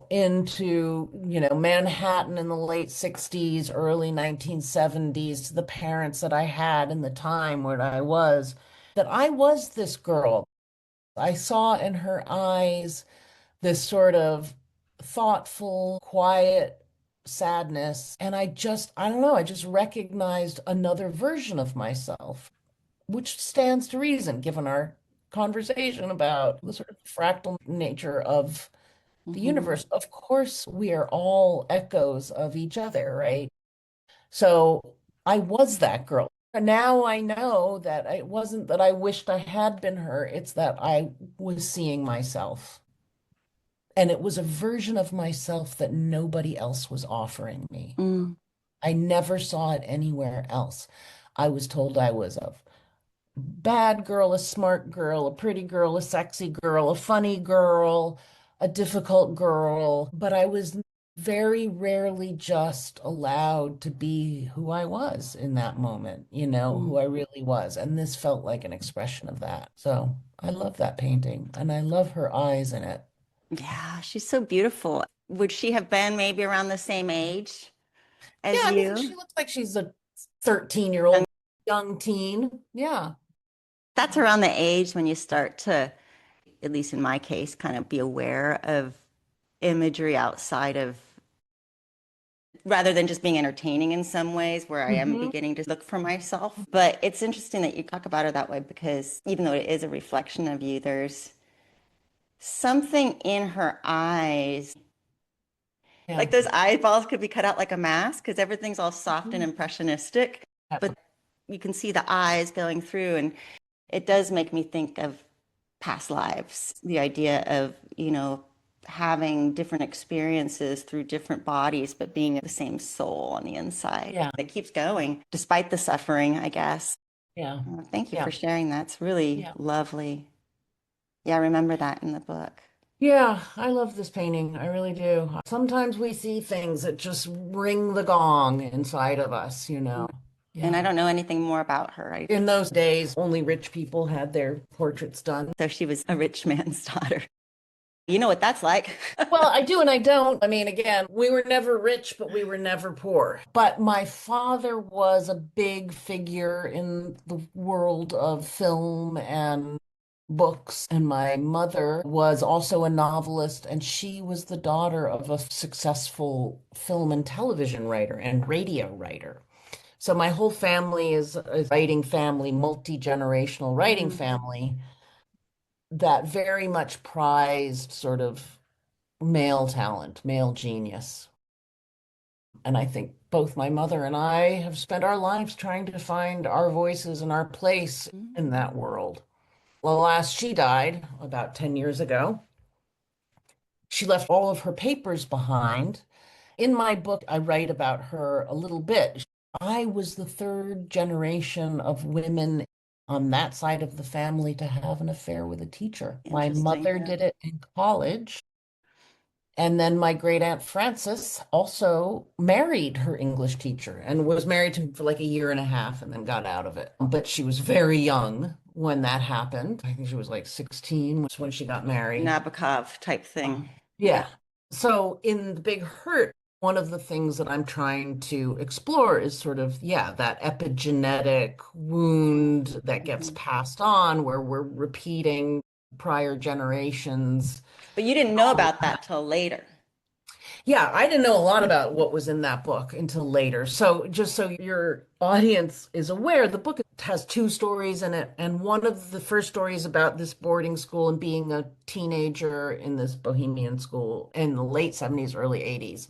into, Manhattan in the late 60s, early 1970s, to the parents that I had in the time where I was, that I was this girl. I saw in her eyes this sort of thoughtful, quiet sadness. And I don't know, I just recognized another version of myself, which stands to reason given our conversation about the sort of fractal nature of the mhm. universe. Of course, we are all echoes of each other, right? So I was that girl. And now I know that it wasn't that I wished I had been her, it's that I was seeing myself. And it was a version of myself that nobody else was offering me. Mm, I never saw it anywhere else. I was told I was a bad girl, a smart girl, a pretty girl, a sexy girl, a funny girl, a difficult girl, but I was very rarely just allowed to be who I was in that moment, who mm. I really was. And this felt like an expression of that. So I love that painting and I love her eyes in it. Yeah, she's so beautiful. Would she have been maybe around the same age Yeah, as I mean, she you? looks like she's a 13-year-old Young. young teen. Yeah. That's around the age when you start to, at least in my case, kind of be aware of imagery outside of, rather than just being entertaining in some ways, where I am Hmm. beginning to look for myself. But it's interesting that you talk about her that way because even though it is a reflection of you, there's something in her eyes. Yeah. Like those eyeballs could be cut out like a mask because everything's all soft and Mhm. impressionistic, but you can see the eyes going through. And it does make me think of past lives, the idea of, having different experiences through different bodies, but being the same soul on the inside Yeah. that keeps going despite the suffering, I guess. Yeah. Thank you Yeah. for sharing that. It's really Yeah. lovely. Yeah, I remember that in the book. Yeah, I love this painting. I really do. Sometimes we see things that just ring the gong inside of us, you know. And I Yeah. don't know anything more about her. In those days, only rich people had their portraits done. So she was a rich man's daughter. You know what that's like. Well, I do and I don't. I mean, again, we were never rich, but we were never poor. But my father was a big figure in the world of film and books. And my mother was also a novelist, and she was the daughter of a successful film and television writer and radio writer. So my whole family is a writing family, multi-generational writing Mm. family that very much prized sort of male talent, male genius. And I think both my mother and I have spent our lives trying to find our voices and our place in that world. Well, last she died about 10 years ago. She left all of her papers behind. In my book, I write about her a little bit. I was the third generation of women on that side of the family to have an affair with a teacher. My Interesting. mother did it in college. And then my great Aunt Frances also married her English teacher and was married to him for like a year and a half and then got out of it. But she was very young when that happened. I think she was like 16 was when she got married. Nabokov type Oh. thing. Yeah. Yeah. So in The Big Hurt, one of the things that I'm trying to explore is sort of, yeah, that epigenetic wound that gets Mhm. passed on where we're repeating prior generations. But you didn't know about that till later. Yeah, I didn't know a lot about what was in that book until later. So, just so your audience is aware, the book has two stories in it. And one of the first stories about this boarding school and being a teenager in this bohemian school in the late 70s, early 80s.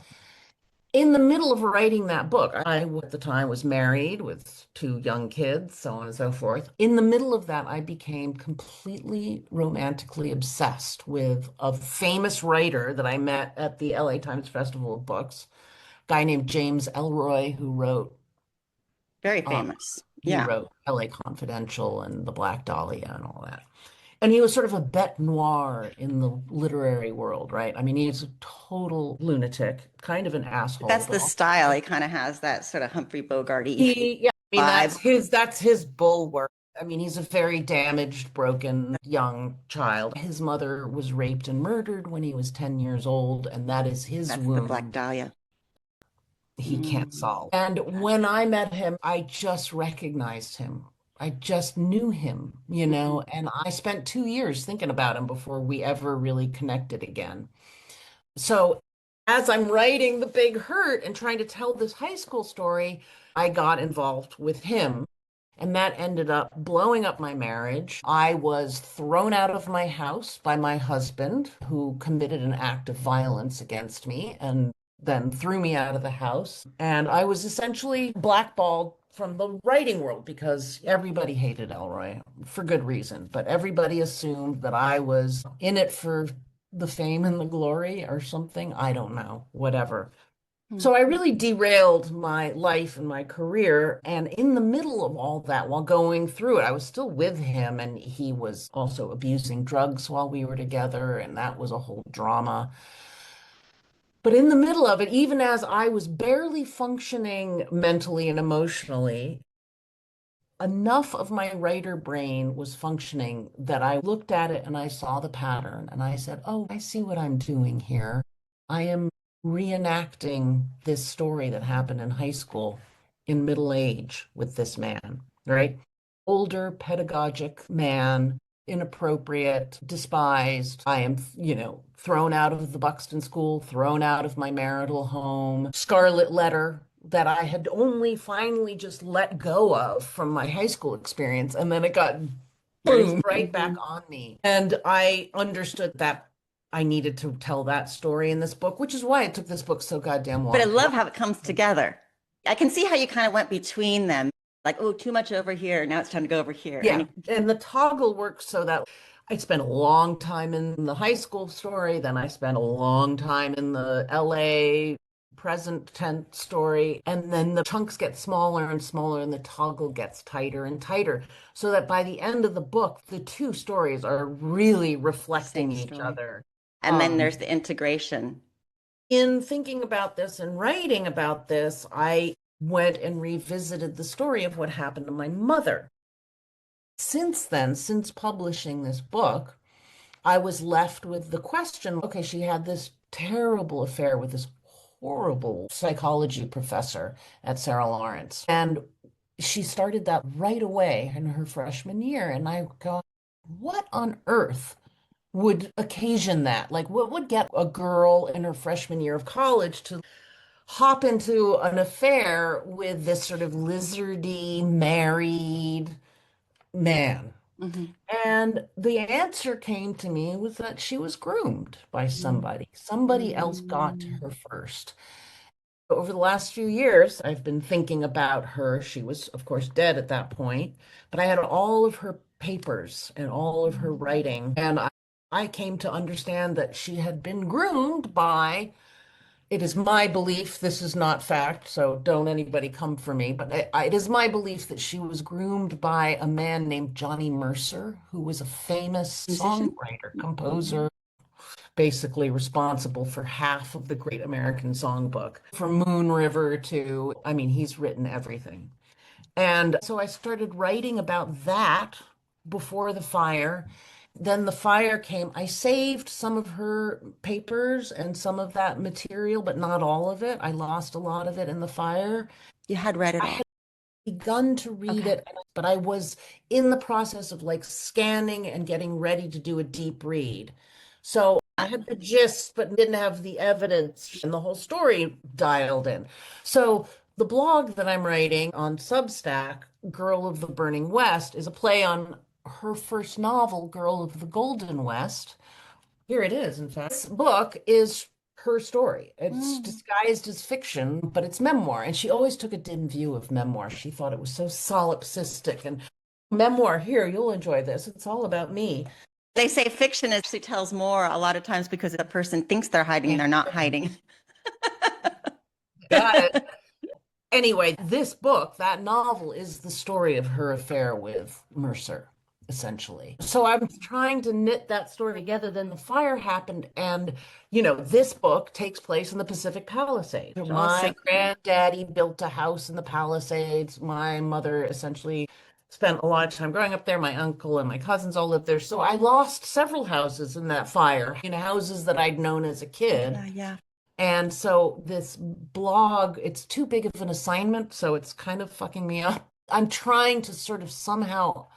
In the middle of writing that book, I at the time was married with two young kids, so on and so forth. In the middle of that, I became completely romantically obsessed with a famous writer that I met at the LA Times Festival of Books, a guy named James Elroy, who wrote Very uh, famous. he Yeah. wrote LA Confidential and The Black Dahlia and all that. And he was sort of a bête noir in the literary world, right? I mean, he's a total lunatic, kind of an asshole, That's but the also style. He kind of has that sort of Humphrey Bogart-y yeah, I mean vibe. that's his bulwark. I mean, he's a very damaged, broken young child. His mother was raped and murdered when he was 10 years old, and that is his That's the Black wound Dahlia. he can't Mm. solve. And when I met him, I just recognized him. I just knew him, Mhm. and I spent 2 years thinking about him before we ever really connected again. So, as I'm writing The Big Hurt and trying to tell this high school story, I got involved with him. And that ended up blowing up my marriage. I was thrown out of my house by my husband, who committed an act of violence against me and then threw me out of the house. And I was essentially blackballed from the writing world because everybody hated Elroy for good reason. But everybody assumed that I was in it for the fame and the glory or something. I don't know, whatever. Hmm. So I really derailed my life and my career. And in the middle of all that, while going through it, I was still with him, and he was also abusing drugs while we were together, and that was a whole drama. But in the middle of it, even as I was barely functioning mentally and emotionally, enough of my writer brain was functioning that I looked at it and I saw the pattern and I said, oh, I see what I'm doing here. I am reenacting this story that happened in high school in middle age with this man, right? Older, pedagogic man, inappropriate, despised. I am, thrown out of the Buxton School, thrown out of my marital home, scarlet letter that I had only finally just let go of from my high school experience. And then it got boom right back Mhm. on me. And I understood that I needed to tell that story in this book, which is why it took this book so goddamn But I long to love write. how it comes together. I can see how you kind of went between them. Like, oh, too much over here. Now it's time to go over here. And Yeah. And the toggle works so that I spent a long time in the high school story, then I spent a long time in the LA present tense story, and then the chunks get smaller and smaller, and the toggle gets tighter and tighter, so that by the end of the book, the two stories are really the same reflecting each story. other. And then there's the integration. In thinking about this and writing about this, I went and revisited the story of what happened to my mother. Since then, since publishing this book, I was left with the question, okay, she had this terrible affair with this horrible psychology professor at Sarah Lawrence. And she started that right away in her freshman year. And I go, what on earth would occasion that? Like, what would get a girl in her freshman year of college to hop into an affair with this sort of lizardy, married man? Hmm. And the answer came to me was that she was groomed by somebody. Somebody else got to Mm. her first. Over the last few years, I've been thinking about her. She was, of course, dead at that point, but I had all of her papers and all of her writing. And I came to understand that she had been groomed by, it is my belief, this is not fact, so don't anybody come for me, but it is my belief that she was groomed by a man named Johnny Mercer, who was a famous Musician? songwriter, composer, basically responsible for half of the Great American Songbook, from Moon River to, I mean, he's written everything. And so I started writing about that before the fire. Then the fire came. I saved some of her papers and some of that material, but not all of it. I lost a lot of it in the fire. You had read it I all. had begun to read Okay. it, but I was in the process of like scanning and getting ready to do a deep read. So I had the gist, but didn't have the evidence and the whole story dialed in. So the blog that I'm writing on Substack, Girl of the Burning West, is a play on her first novel, Girl of the Golden West. Here it is, in fact. This book is her story. It's Mm. disguised as fiction, but it's memoir. And she always took a dim view of memoir. She thought it was so solipsistic. And memoir, here, you'll enjoy this. It's all about me. They say fiction actually tells more a lot of times because the person thinks they're hiding, they're not hiding. Got it. Anyway, this book, that novel, is the story of her affair with Mercer, essentially. So I'm trying to knit that story together. Then the fire happened, and this book takes place in the Pacific Palisades. Also, My granddaddy built a house in the Palisades. My mother essentially spent a lot of time growing up there. My uncle and my cousins all lived there. So I lost several houses in that fire, houses that I'd known as a kid. yeah, yeah. And so this blog, it's too big of an assignment, so it's kind of fucking me up. I'm trying to sort of somehow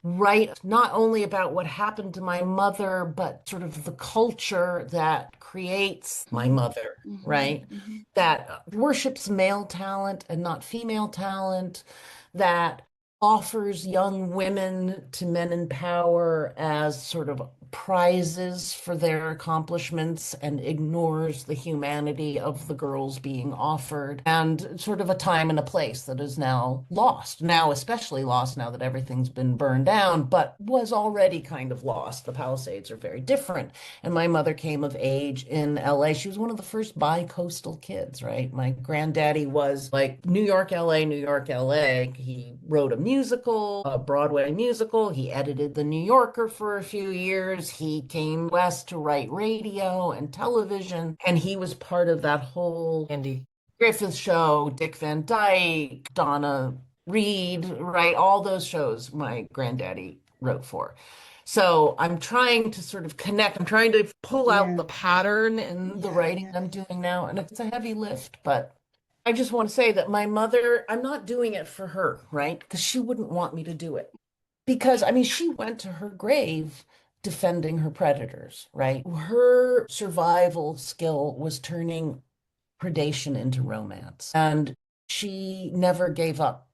write not only about what happened to my mother, but sort of the culture that creates my Mhm, mother, mhm, right? mhm. That worships male talent and not female talent, that offers young women to men in power as sort of prizes for their accomplishments and ignores the humanity of the girls being offered, and sort of a time and a place that is now lost, now especially lost now that everything's been burned down, but was already kind of lost. The Palisades are very different. And my mother came of age in LA. She was one of the first bi-coastal kids, right? My granddaddy was like New York, LA, New York, LA. He wrote a musical, a Broadway musical. He edited The New Yorker for a few years. He came west to write radio and television, and he was part of that whole Andy Griffith show, Dick Van Dyke, Donna Reed, right? All those shows my granddaddy wrote for. So I'm trying to sort of connect. I'm trying to pull out Yeah, the pattern in the yeah, writing yeah. I'm doing now, and it's a heavy lift, but I just want to say that my mother, I'm not doing it for her, right? Because she wouldn't want me to do it. Because, I mean, she went to her grave defending her predators, right? Her survival skill was turning predation into romance. And she never gave up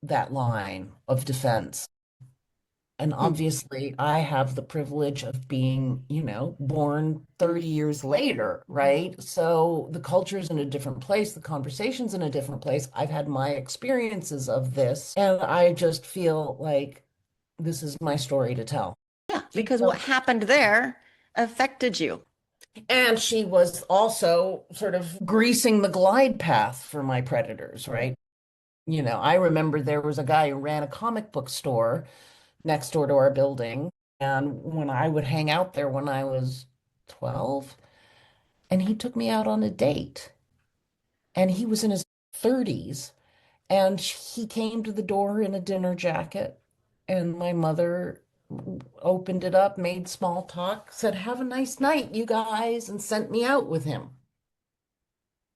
that line of defense. And Hmm. obviously, I have the privilege of being, born 30 years later, right? So the culture's in a different place, the conversation's in a different place. I've had my experiences of this, and I just feel like this is my story to tell. Yeah, because what happened there affected you. And she was also sort of greasing the glide path for my predators, right? I remember there was a guy who ran a comic book store next door to our building. And when I would hang out there when I was 12, and he took me out on a date, and he was in his 30s, and he came to the door in a dinner jacket, and my mother opened it up, made small talk, said, "Have a nice night, you guys," and sent me out with him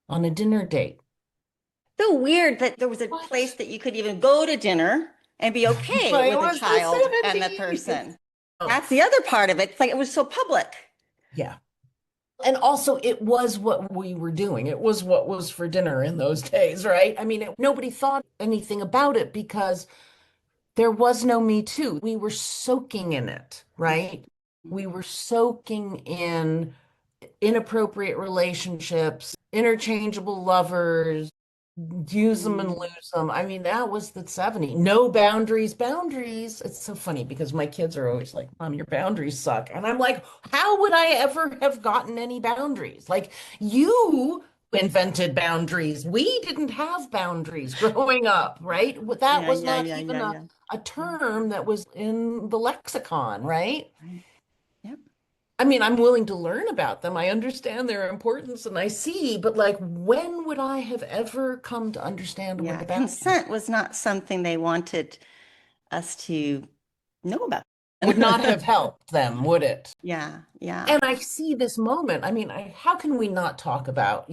on a dinner date. So weird that there was a place What? that you could even go to dinner and be okay But it with a was the child and the 70s. person. Oh, That's the other part of it. It's like it was so public. yeah. And also, it was what we were doing. It was what was for dinner in those days, right? I mean, nobody thought anything about it because there was no Me Too. We were soaking in it, right? We were soaking in inappropriate relationships, interchangeable lovers, use them and Mm. lose them. I mean, that was the 70s. No boundaries, boundaries. It's so funny because my kids are always like, "Mom, your boundaries suck." And I'm like, how would I ever have gotten any boundaries? Like, you invented boundaries. We didn't have boundaries growing up, right? That Yeah, was yeah, not yeah, even yeah, a, yeah. a term that was in the lexicon, right? Right. Yep. I mean, I'm willing to learn about them. I understand their importance and I see, but like, when would I have ever come to understand what Yeah. the boundaries Consent was not something they wanted us to know about. would not have helped them, would it? Yeah, yeah. And I see this moment. I mean, how can we not talk about,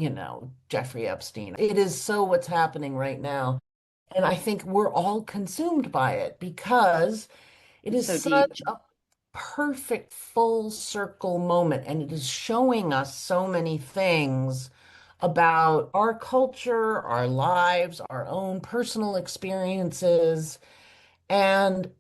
Jeffrey Epstein? It is so what's happening right now. And I think we're all consumed by it because it It's is so deep. such a perfect full circle moment. And it is showing us so many things about our culture, our lives, our own personal experiences. And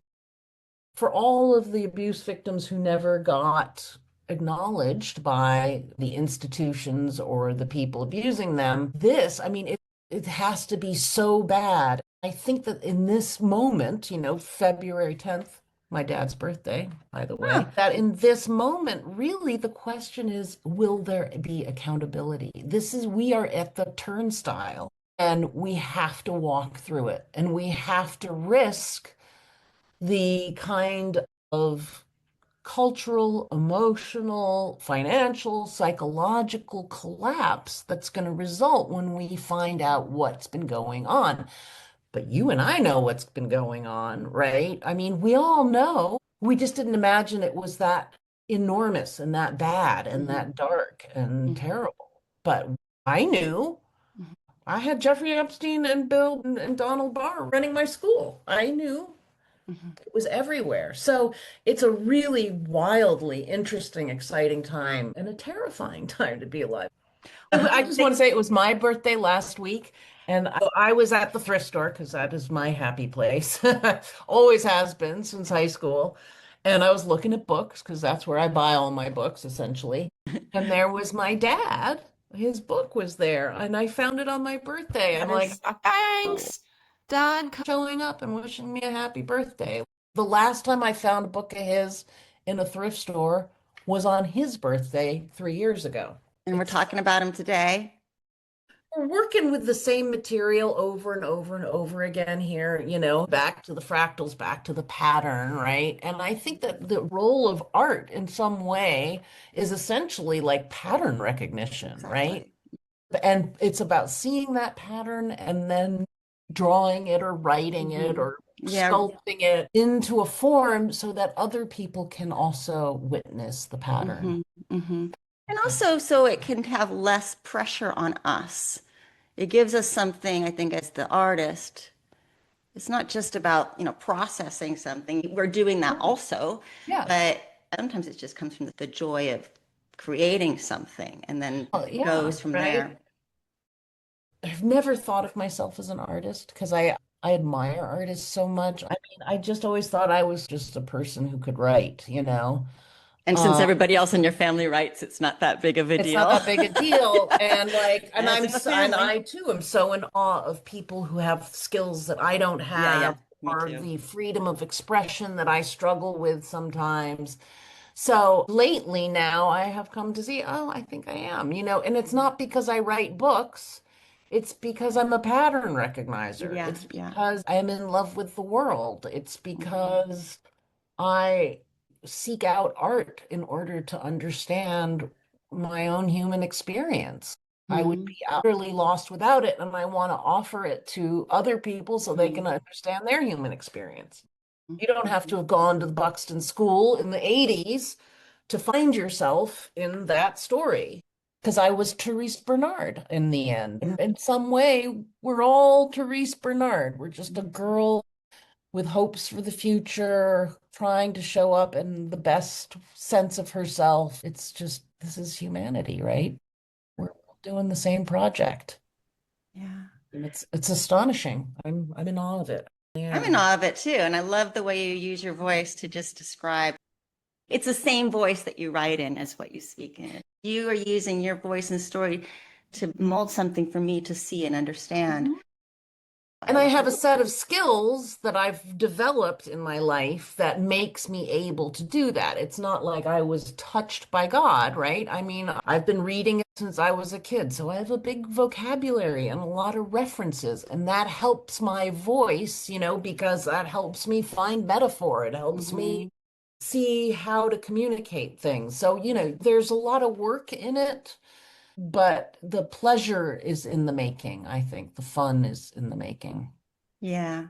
for all of the abuse victims who never got acknowledged by the institutions or the people abusing them, I mean, it has to be so bad. I think that in this moment, February 10th, my dad's birthday, by the way, Huh. that in this moment, really the question is, will there be accountability? We are at the turnstile and we have to walk through it and we have to risk the kind of cultural, emotional, financial, psychological collapse that's going to result when we find out what's been going on. But you and I know what's been going on, right? I mean, we all know. We just didn't imagine it was that enormous and that bad and Hmm. that dark and Hmm. terrible. But I knew. I had Jeffrey Epstein and Bill and Donald Barr running my school. I knew Hmm. it was everywhere. So it's a really wildly interesting, exciting time and a terrifying time to be alive. I just want to say it was my birthday last week, and I was at the thrift store because that is my happy place. Always has been since high school. And I was looking at books because that's where I buy all my books essentially. And there was my dad. His book was there, and I found it on my birthday. I'm That like, is so. thanks, Dad, showing up and wishing me a happy birthday. The last time I found a book of his in a thrift store was on his birthday 3 years ago. And we're It's talking about him today. we're working with the same material over and over and over again here, back to the fractals, back to the pattern, right? And I think that the role of art in some way is essentially like pattern recognition, right? Exactly. And it's about seeing that pattern and then drawing it or writing it Hmm. or Yeah. sculpting it into a form so that other people can also witness the pattern. Hmm. Hmm. And also, so it can have less pressure on us. It gives us something, I think, as the artist. It's not just about, processing something. We're doing that also, Yeah. but sometimes it just comes from the joy of creating something and then Well, yeah, goes from right. there. I've never thought of myself as an artist because I admire artists so much. I mean, I just always thought I was just a person who could write. And since Uh, everybody else in your family writes, it's not that big of a it's not deal. that big a deal. And like, and As in the and family. I too am so in awe of people who have skills that I don't Yeah, yeah, have me or too. the freedom of expression that I struggle with sometimes. So lately now I have come to see, oh, I think I am, and it's not because I write books. It's because I'm a pattern recognizer. Yeah, It's yeah. because I am in love with the world. It's Mhm. because I seek out art in order to understand my own human experience. I would Mm-hmm. be utterly lost without it, and I want to offer it to other people so they can understand their human experience. You don't have to have gone to the Buxton School in the 80s to find yourself in that story. Because I was Therese Bernard in the end. In some way, we're all Therese Bernard. We're just a girl with hopes for the future, trying to show up in the best sense of herself. It's just, this is humanity, right? We're all doing the same project. Yeah. And it's astonishing. I'm in awe of it. I'm Yeah. in awe of it too. And I love the way you use your voice to just describe. It's the same voice that you write in as what you speak in. You are using your voice and story to mold something for me to see and understand. And I have a set of skills that I've developed in my life that makes me able to do that. It's not like I was touched by God, right? I mean, I've been reading it since I was a kid, so I have a big vocabulary and a lot of references, and that helps my voice, because that helps me find metaphor. It helps me see how to communicate things. So, there's a lot of work in it. But the pleasure is in the making, I think. The fun is in the making. Yeah.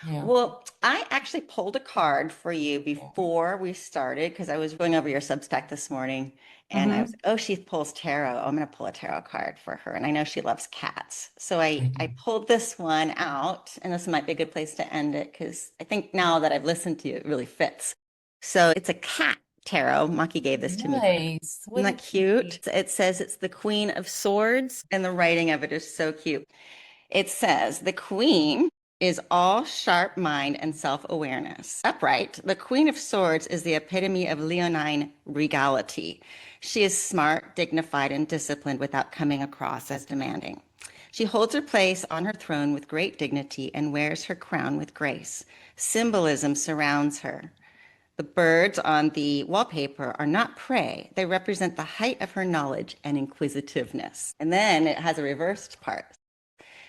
Yeah. Well, I actually pulled a card for you before we started because I was going over your Substack this morning and I was Hmm. like, oh, she pulls tarot. I'm going to pull a tarot card for her. And I know she loves cats. So I pulled this one out, and this might be a good place to end it because I think now that I've listened to you, it really fits. So it's a cat tarot. Maki gave this to me. Nice. Isn't What that a cute? cutie. It says it's the Queen of Swords, and the writing of it is so cute. It says, the Queen is all sharp mind and self-awareness. Upright, the Queen of Swords is the epitome of leonine regality. She is smart, dignified, and disciplined without coming across as demanding. She holds her place on her throne with great dignity and wears her crown with grace. Symbolism surrounds her. The birds on the wallpaper are not prey. They represent the height of her knowledge and inquisitiveness. And then it has a reversed part.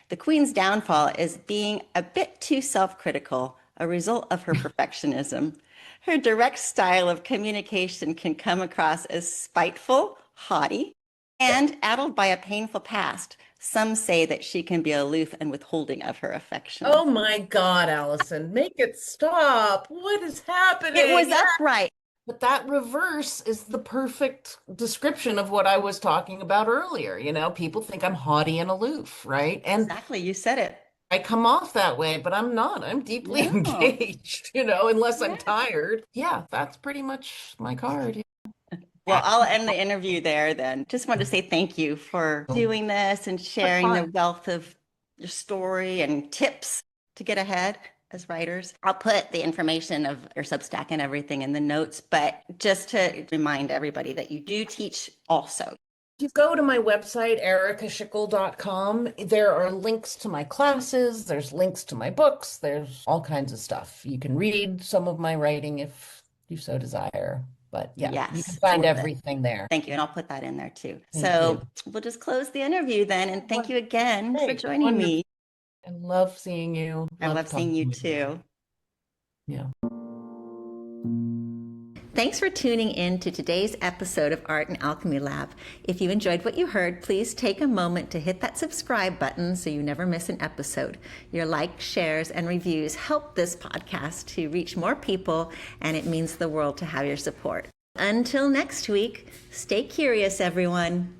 The Queen's downfall is being a bit too self-critical, a result of her perfectionism. Her direct style of communication can come across as spiteful, haughty, and addled by a painful past. Some say that she can be aloof and withholding of her affection. Oh my God, Allison, make it stop. What is It was happening? upright. But that reverse is the perfect description of what I was talking about earlier. People think I'm haughty and aloof, right? And Exactly, you said it. I come off that way, but I'm not. I'm deeply No. engaged, unless I'm Yeah. tired. Yeah, that's pretty much my card. Well, I'll end the interview there then. Just wanted to say thank you for doing this and But sharing the fun. wealth of your story and tips to get ahead as writers. I'll put the information of your Substack and everything in the notes, but just to remind everybody that you do teach also. If you go to my website, erikaschickel.com, there are links to my classes, there's links to my books, there's all kinds of stuff. You can read some of my writing if you so desire. But yeah, you can Yes, I find love it. everything there. Thank you. And I'll put that in there too. Thank So you. we'll just close the interview then. And thank you again for Great. joining Wonderful. me. I love seeing you. I Love love seeing you talking with you. too. Yeah. Thanks for tuning in to today's episode of Art and Alchemy Lab. If you enjoyed what you heard, please take a moment to hit that subscribe button so you never miss an episode. Your likes, shares, and reviews help this podcast to reach more people, and it means the world to have your support. Until next week, stay curious, everyone.